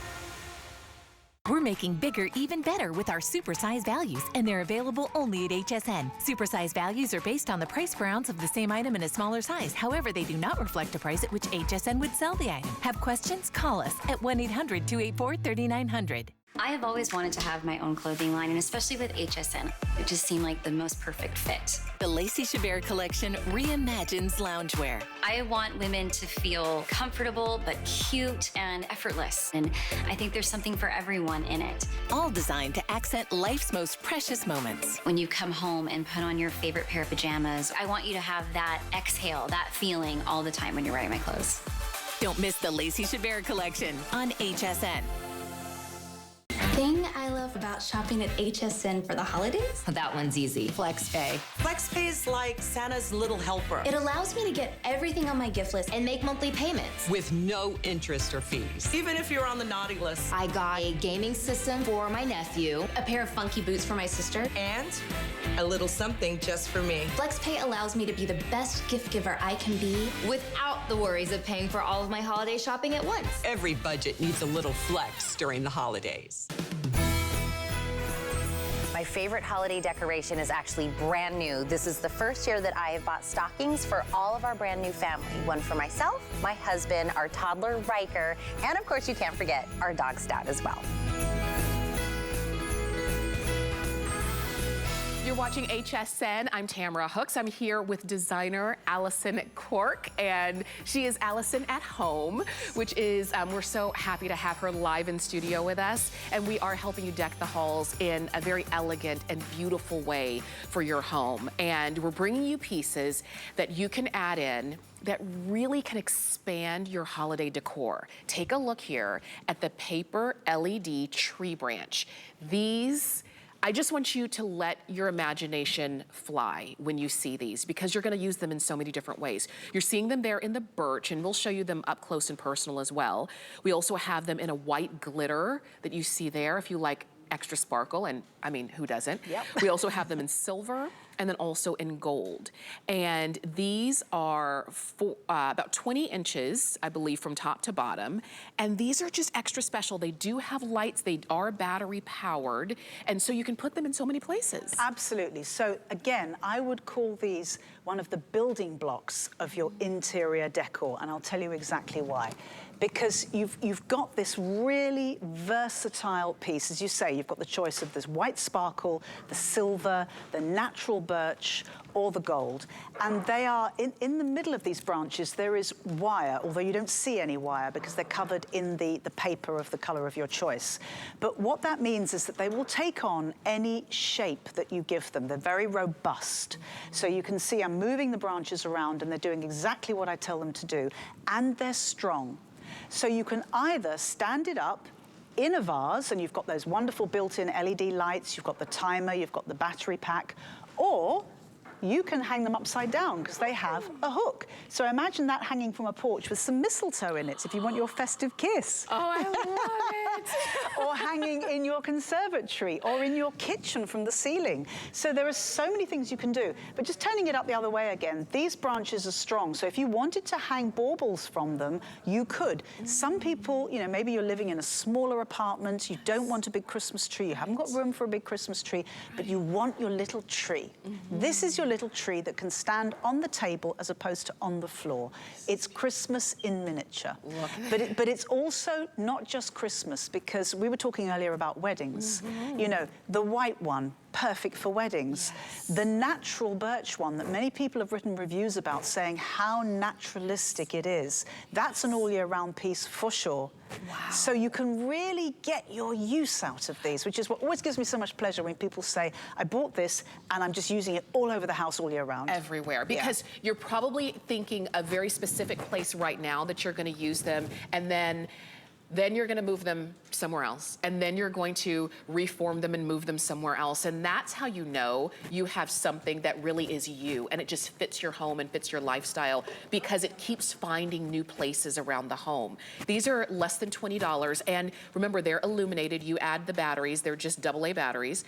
We're making bigger even better with our supersize values, and they're available only at HSN. Supersize values are based on the price per ounce of the same item in a smaller size. However, they do not reflect a price at which HSN would sell the item. Have questions? Call us at 1-800-284-3900. I have always wanted to have my own clothing line, and especially with HSN, it just seemed like the most perfect fit. The Lacey Chabert collection reimagines loungewear. I want women to feel comfortable, but cute and effortless. And I think there's something for everyone in it. All designed to accent life's most precious moments. When you come home and put on your favorite pair of pajamas, I want you to have that exhale, that feeling all the time when you're wearing my clothes. Don't miss the Lacey Chabert collection on HSN. Thing I love about shopping at HSN for the holidays? That one's easy. FlexPay. FlexPay is like Santa's little helper. It allows me to get everything on my gift list and make monthly payments. With no interest or fees. Even if you're on the naughty list. I got a gaming system for my nephew, A pair of funky boots for my sister. And a little something just for me. FlexPay allows me to be the best gift giver I can be without the worries of paying for all of my holiday shopping at once. Every budget needs a little flex during the holidays. My favorite holiday decoration is actually brand new. This is the first year that I have bought stockings for all of our brand new family. One for myself, my husband, our toddler Riker, and of course you can't forget our dog Stout as well. You're watching HSN. I'm Tamara Hooks. I'm here with designer Alison Cork, and she is Alison at Home, which is, we're so happy to have her live in studio with us, and we are helping you deck the halls in a very elegant and beautiful way for your home. And we're bringing you pieces that you can add in that really can expand your holiday decor. Take a look here at the paper LED tree branch. These, I just want you to let your imagination fly when you see these, because you're gonna use them in so many different ways. You're seeing them there in the birch, and we'll show you them up close and personal as well. We also have them in a white glitter that you see there if you like extra sparkle, and I mean, who doesn't? Yep. We also have them in silver and then also in gold. And these are about 20 inches, I believe, from top to bottom. And these are just extra special. They do have lights, they are battery powered, and so you can put them in so many places. Absolutely. So again, I would call these one of the building blocks of your interior decor, and I'll tell you exactly why. Because you've got this really versatile piece. As you say, you've got the choice of this white sparkle, the silver, the natural birch, or the gold. And they are, in the middle of these branches, there is wire, although you don't see any wire because they're covered in the paper of the color of your choice. But what that means is that they will take on any shape that you give them. They're very robust. So you can see I'm moving the branches around and they're doing exactly what I tell them to do. And they're strong. So you can either stand it up in a vase, and you've got those wonderful built-in LED lights, you've got the timer, you've got the battery pack, or you can hang them upside down because they have a hook. So imagine that hanging from a porch with some mistletoe in it if you want your festive kiss. Oh, I love it. Or hanging in your conservatory or in your kitchen from the ceiling. So there are so many things you can do. But just turning it up the other way again, these branches are strong. So if you wanted to hang baubles from them, you could. Some people, you know, maybe you're living in a smaller apartment, you don't want a big Christmas tree, you haven't got room for a big Christmas tree, but you want your little tree. This is your little tree that can stand on the table as opposed to on the floor. It's Christmas in miniature. But it's also not just Christmas, because we were talking earlier about weddings. You know, the white one, perfect for weddings. Yes. The natural birch one that many people have written reviews about, saying how naturalistic it is. That's an all year round piece for sure. Wow. So you can really get your use out of these, which is what always gives me so much pleasure when people say, I bought this and I'm just using it all over the house all year round. Everywhere, because you're probably thinking a very specific place right now that you're going to use them, and then you're going to move them somewhere else, and then you're going to reform them and move them somewhere else. And that's how you know you have something that really is you, and it just fits your home and fits your lifestyle, because it keeps finding new places around the home. These are less than $20, and remember, they're illuminated. You add the batteries, they're just AA batteries.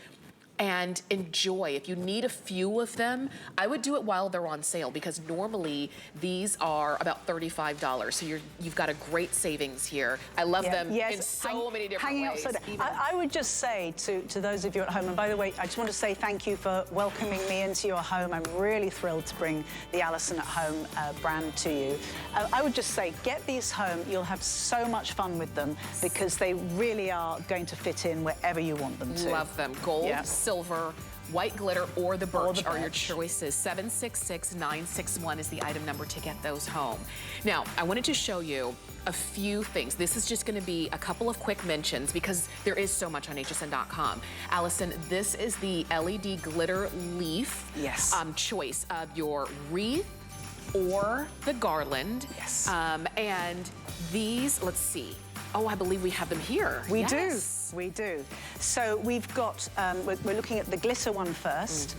and enjoy. If you need a few of them, I would do it while they're on sale, because normally these are about $35. So you've got a great savings here. I love them in so many different ways. I would just say to those of you at home, and by the way, I just want to say thank you for welcoming me into your home. I'm really thrilled to bring the Alison at Home brand to you. I would just say, get these home. You'll have so much fun with them, because they really are going to fit in wherever you want them to. Love them. Gold, silver, white glitter, or the birch are your choices. 766-961 is the item number to get those home. Now, I wanted to show you a few things. This is just going to be a couple of quick mentions, because there is so much on hsn.com. Alison, this is the LED glitter leaf choice of your wreath or the garland. Yes. And these, let's see. Oh, I believe we have them here. We do. We do. So we've got, we're looking at the glitter one first,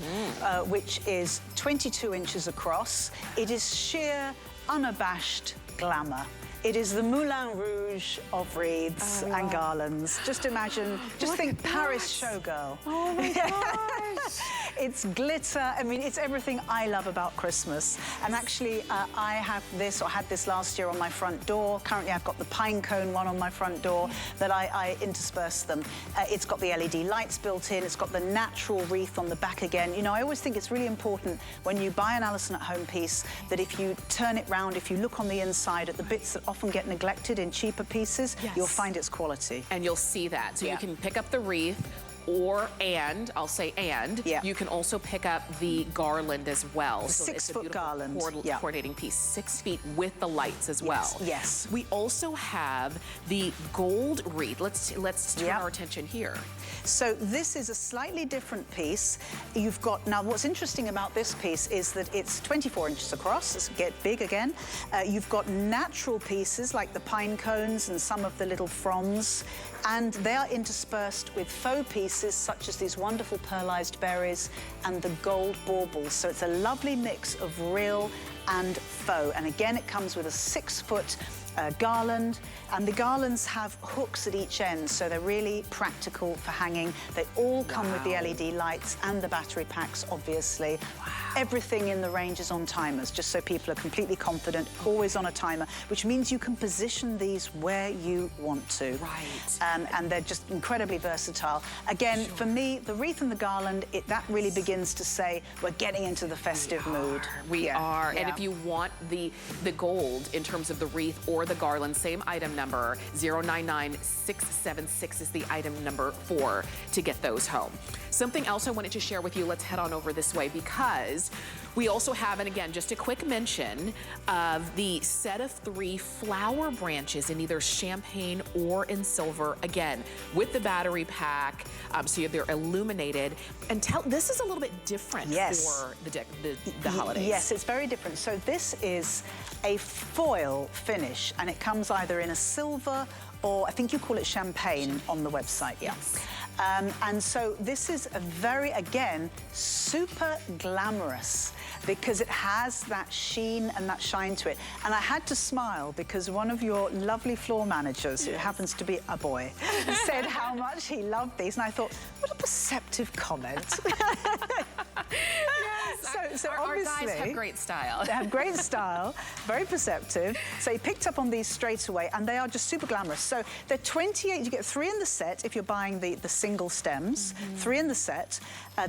which is 22 inches across. It is sheer, unabashed glamour. It is the Moulin Rouge of wreaths and garlands. Just imagine, just think Paris showgirl. Oh my gosh. It's glitter. I mean, it's everything I love about Christmas. And actually, I have this, or had this last year on my front door. Currently, I've got the pine cone one on my front door that I intersperse them. It's got the LED lights built in. It's got the natural wreath on the back again. You know, I always think it's really important when you buy an Alison at Home piece that if you turn it round, if you look on the inside at the bits that often get neglected in cheaper pieces, you'll find its quality. And you'll see that. So you can pick up the wreath, I'll say you can also pick up the garland as well. The so 6-foot garland. Coordinating piece, 6 feet with the lights as well. Yes. We also have the gold wreath. Let's turn our attention here. So this is a slightly different piece. You've got, now what's interesting about this piece is that it's 24 inches across, let's get big again. You've got natural pieces like the pine cones and some of the little fronds, and they are interspersed with faux pieces such as these wonderful pearlized berries and the gold baubles. So it's a lovely mix of real and faux. And again, it comes with a 6-foot garland, and the garlands have hooks at each end, so they're really practical for hanging. They all come with the LED lights and the battery packs, obviously. Everything in the range is on timers, just so people are completely confident, always on a timer, which means you can position these where you want to. Right. And they're just incredibly versatile. Again, for me, the wreath and the garland, that really begins to say we're getting into the festive mood. We are. And if you want the gold in terms of the wreath or the garland, same item number, 099676 is the item number 4 to get those home. Something else I wanted to share with you, let's head on over this way, because we also have, and again, just a quick mention of the set of 3 flower branches in either champagne or in silver, again, with the battery pack, so they're illuminated. And this is a little bit different for the holidays. Yes, it's very different. So this is a foil finish, and it comes either in a silver or I think you call it champagne on the website. Yes. And so this is a very, again, super glamorous, because it has that sheen and that shine to it. And I had to smile because one of your lovely floor managers, who happens to be a boy, said how much he loved these. And I thought, what a perceptive comment. So our obviously, guys have great style. They have great style, very perceptive. So he picked up on these straight away, and they are just super glamorous. So they're 28, you get 3 in the set if you're buying the single stems, 3 in the set.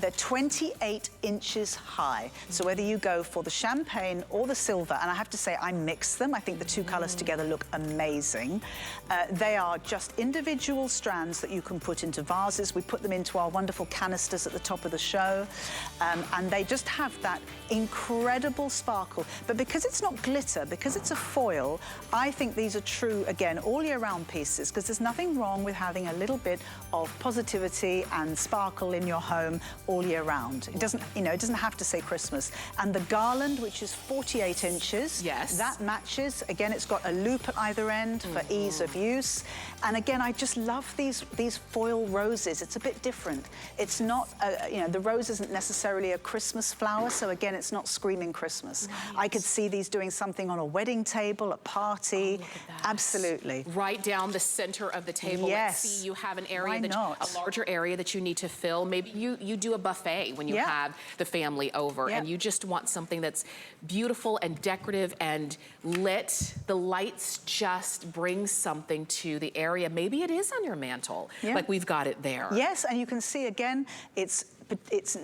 They're 28 inches high. So whether you go for the champagne or the silver, and I have to say I mix them, I think the 2 colors together look amazing. They are just individual strands that you can put into vases. We put them into our wonderful canisters at the top of the show, and they just have that incredible sparkle. But because it's not glitter, because it's a foil, I think these are true, again, all year round pieces, because there's nothing wrong with having a little bit of positivity and sparkle in your home all year round. It doesn't, you know, it doesn't have to say Christmas. And the garland, which is 48 inches, that matches. Again, it's got a loop at either end for ease of use. And again, I just love these foil roses. It's a bit different. It's not, you know, the rose isn't necessarily a Christmas flower, flower, so again, it's not screaming Christmas. I could see these doing something on a wedding table, a party. Look at that. Absolutely. Right down the center of the table. Yes. Let's see, you have an area Why that not? a larger area that you need to fill. Maybe you do a buffet when you have the family over, and you just want something that's beautiful and decorative and lit. The lights just bring something to the area. Maybe it is on your mantle, like we've got it there. Yes, and you can see again, it's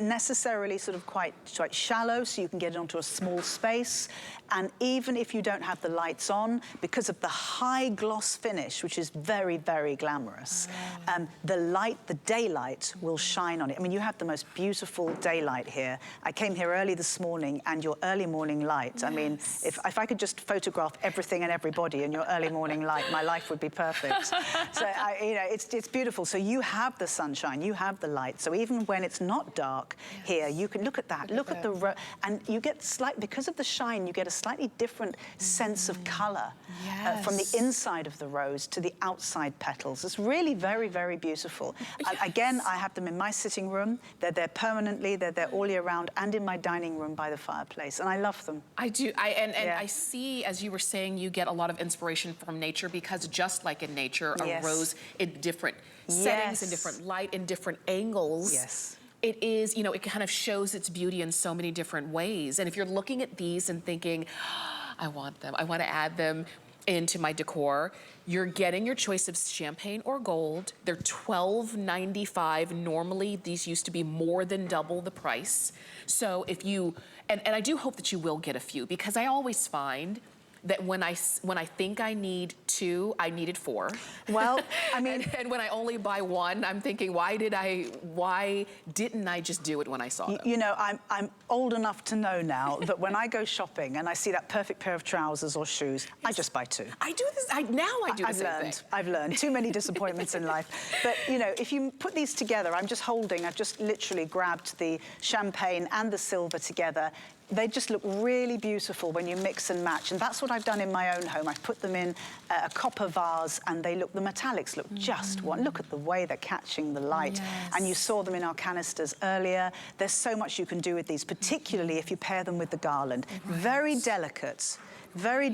necessarily sort of quite shallow, so you can get it onto a small space. And even if you don't have the lights on, because of the high gloss finish, which is very, very glamorous, the daylight will shine on it. I mean, you have the most beautiful daylight here. I came here early this morning, and your early morning light, I mean, if I could just photograph everything and everybody in your early morning light, my life would be perfect. So, you know, it's beautiful. So you have the sunshine, you have the light. So even when it's not dark here, you can look at that, look at the and you get because of the shine, you get a slightly different sense of color from the inside of the rose to the outside petals. It's really very, very beautiful. And again, I have them in my sitting room. They're there permanently. They're there all year round, and in my dining room by the fireplace. And I love them. I do. I see, as you were saying, you get a lot of inspiration from nature, because just like in nature, a rose in different settings, in different light, in different angles. Yes. It is, you know, it kind of shows its beauty in so many different ways. And if you're looking at these and thinking, oh, I want them, I want to add them into my decor, you're getting your choice of champagne or gold. They're $12.95. Normally, these used to be more than double the price. So if you, and I do hope that you will get a few, because I always find that when I think I need 2, I needed 4. Well, I mean, and when I only buy 1, I'm thinking, why didn't I just do it when I saw them? You know, I'm old enough to know now that when I go shopping and I see that perfect pair of trousers or shoes, I just buy 2. I do this. Now I do the same thing. I've learned too many disappointments in life. But you know, if you put these together, I've just literally grabbed the champagne and the silver together. They just look really beautiful when you mix and match. And that's what I've done in my own home. I've put them in a copper vase, and the metallics look just one. Look at the way they're catching the light. And you saw them in our canisters earlier. There's so much you can do with these, particularly if you pair them with the garland. Very delicate, very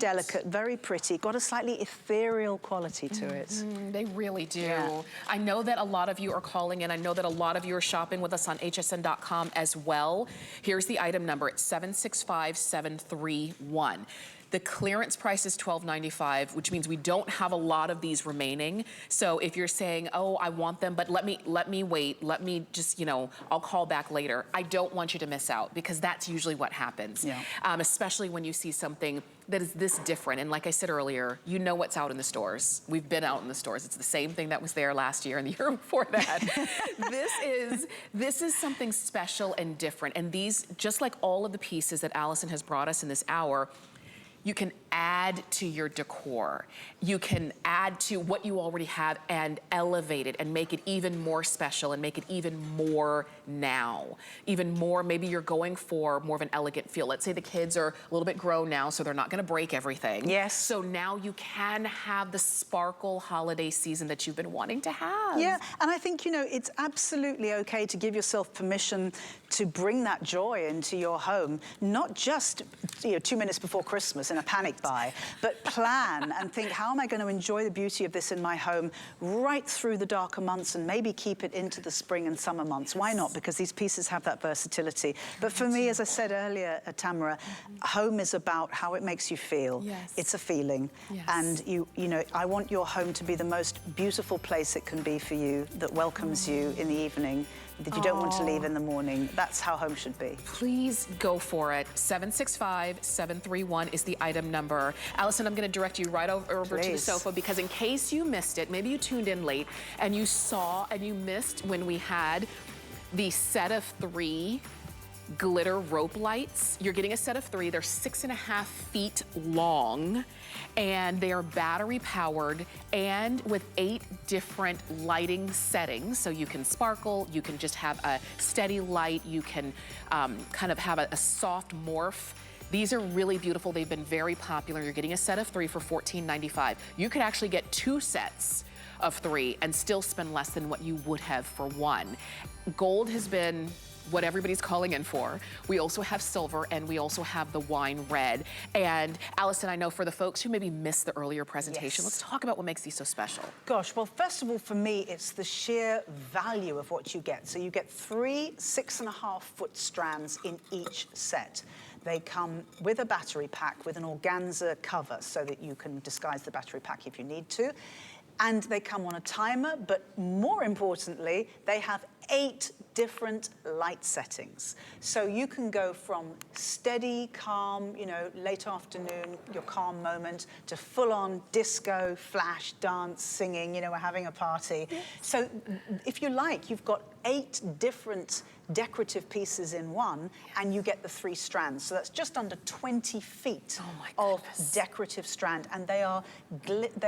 pretty, got a slightly ethereal quality to it. They really do. I know that a lot of you are calling in. I know that a lot of you are shopping with us on hsn.com as well. Here's the item number. It's 765731. The clearance price is $12.95, which means we don't have a lot of these remaining. So if you're saying, oh, I want them, but let me wait, let me just, you know, I'll call back later. I don't want you to miss out, because that's usually what happens. Especially when you see something that is this different. And like I said earlier, you know what's out in the stores. We've been out in the stores. It's the same thing that was there last year and the year before that. This is something special and different. And these, just like all of the pieces that Alison has brought us in this hour, you can add to your decor. You can add to what you already have and elevate it and make it even more special and make it even more now. Even more, maybe you're going for more of an elegant feel. Let's say the kids are a little bit grown now, so they're not gonna break everything. Yes. So now you can have the sparkle holiday season that you've been wanting to have. Yeah, and I think, you know, it's absolutely okay to give yourself permission to bring that joy into your home, not just, you know, 2 minutes before Christmas in a panic buy, but plan and think, how am I going to enjoy the beauty of this in my home right through the darker months, and maybe keep it into the spring and summer months. Why not? Because these pieces have that versatility. But for me, as I said earlier, Tamara, home is about how it makes you feel. It's a feeling. And you know, I want your home to be the most beautiful place it can be for you, that welcomes you in the evening, that you don't want to leave in the morning. That's how home should be. Please go for it. 765731 is the item number. Alison, I'm going to direct you right over to the sofa, because in case you missed it, maybe you tuned in late and you saw and you missed when we had the set of 3 glitter rope lights. You're getting a set of 3. They're 6.5 feet long, and they are battery powered and with 8 different lighting settings. So you can sparkle, you can just have a steady light, you can kind of have a soft morph. These are really beautiful. They've been very popular. You're getting a set of 3 for $14.95. You could actually get 2 sets of 3 and still spend less than what you would have for 1. Gold has been what everybody's calling in for. We also have silver, and we also have the wine red. And Alison, I know for the folks who maybe missed the earlier presentation, let's talk about what makes these so special. Gosh, well, first of all, for me, it's the sheer value of what you get. So you get 3 6.5-foot strands in each set. They come with a battery pack with an organza cover so that you can disguise the battery pack if you need to. And they come on a timer, but more importantly, they have 8 different light settings. So you can go from steady, calm, you know, late afternoon, your calm moment, to full-on disco, flash, dance, singing, you know, we're having a party. So if you like, you've got 8 different decorative pieces in one, and you get the 3 strands. So that's just under 20 feet of decorative strand. And they are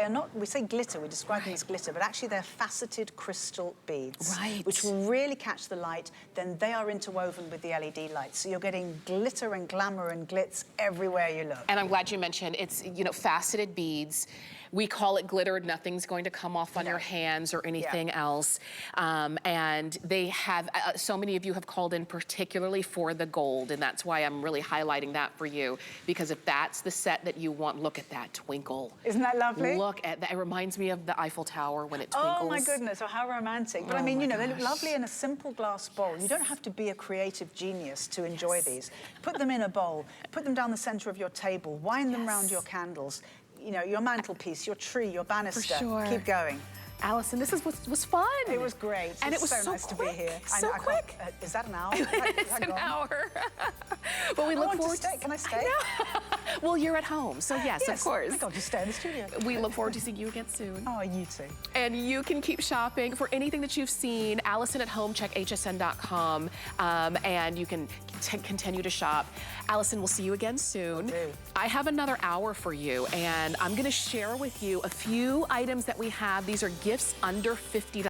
not, we say glitter, we describe them as glitter, but actually they're faceted crystal beads, which will really catch the light. Then they are interwoven with the LED lights. So you're getting glitter and glamour and glitz everywhere you look. And I'm glad you mentioned it's, you know, faceted beads. We call it glitter. Nothing's going to come off on your hands or anything else. And they have, so many of you have called in particularly for the gold, and that's why I'm really highlighting that for you, because if that's the set that you want, look at that twinkle. Isn't that lovely? Look at that. It reminds me of the Eiffel Tower when it twinkles. Oh my goodness, oh, how romantic. But I mean, you know, they look lovely in a simple glass bowl. You don't have to be a creative genius to enjoy these. Put them in a bowl, put them down the center of your table, wind them around your candles. You know, your mantelpiece, your tree, your banister. For sure. Keep going. Alison, this was fun. It was great. And it was so nice quick, to be here. So quick. Is that an hour? It's an hour. But we look forward to stay. Can I stay? Well, you're at home, so yes, of course. I got to stay in the studio. We look forward to seeing you again soon. Oh, you too. And you can keep shopping for anything that you've seen. Alison at home, check hsn.com, and you can continue to shop. Alison, we'll see you again soon. I have another hour for you, and I'm going to share with you a few items that we have. These are gifts under $50.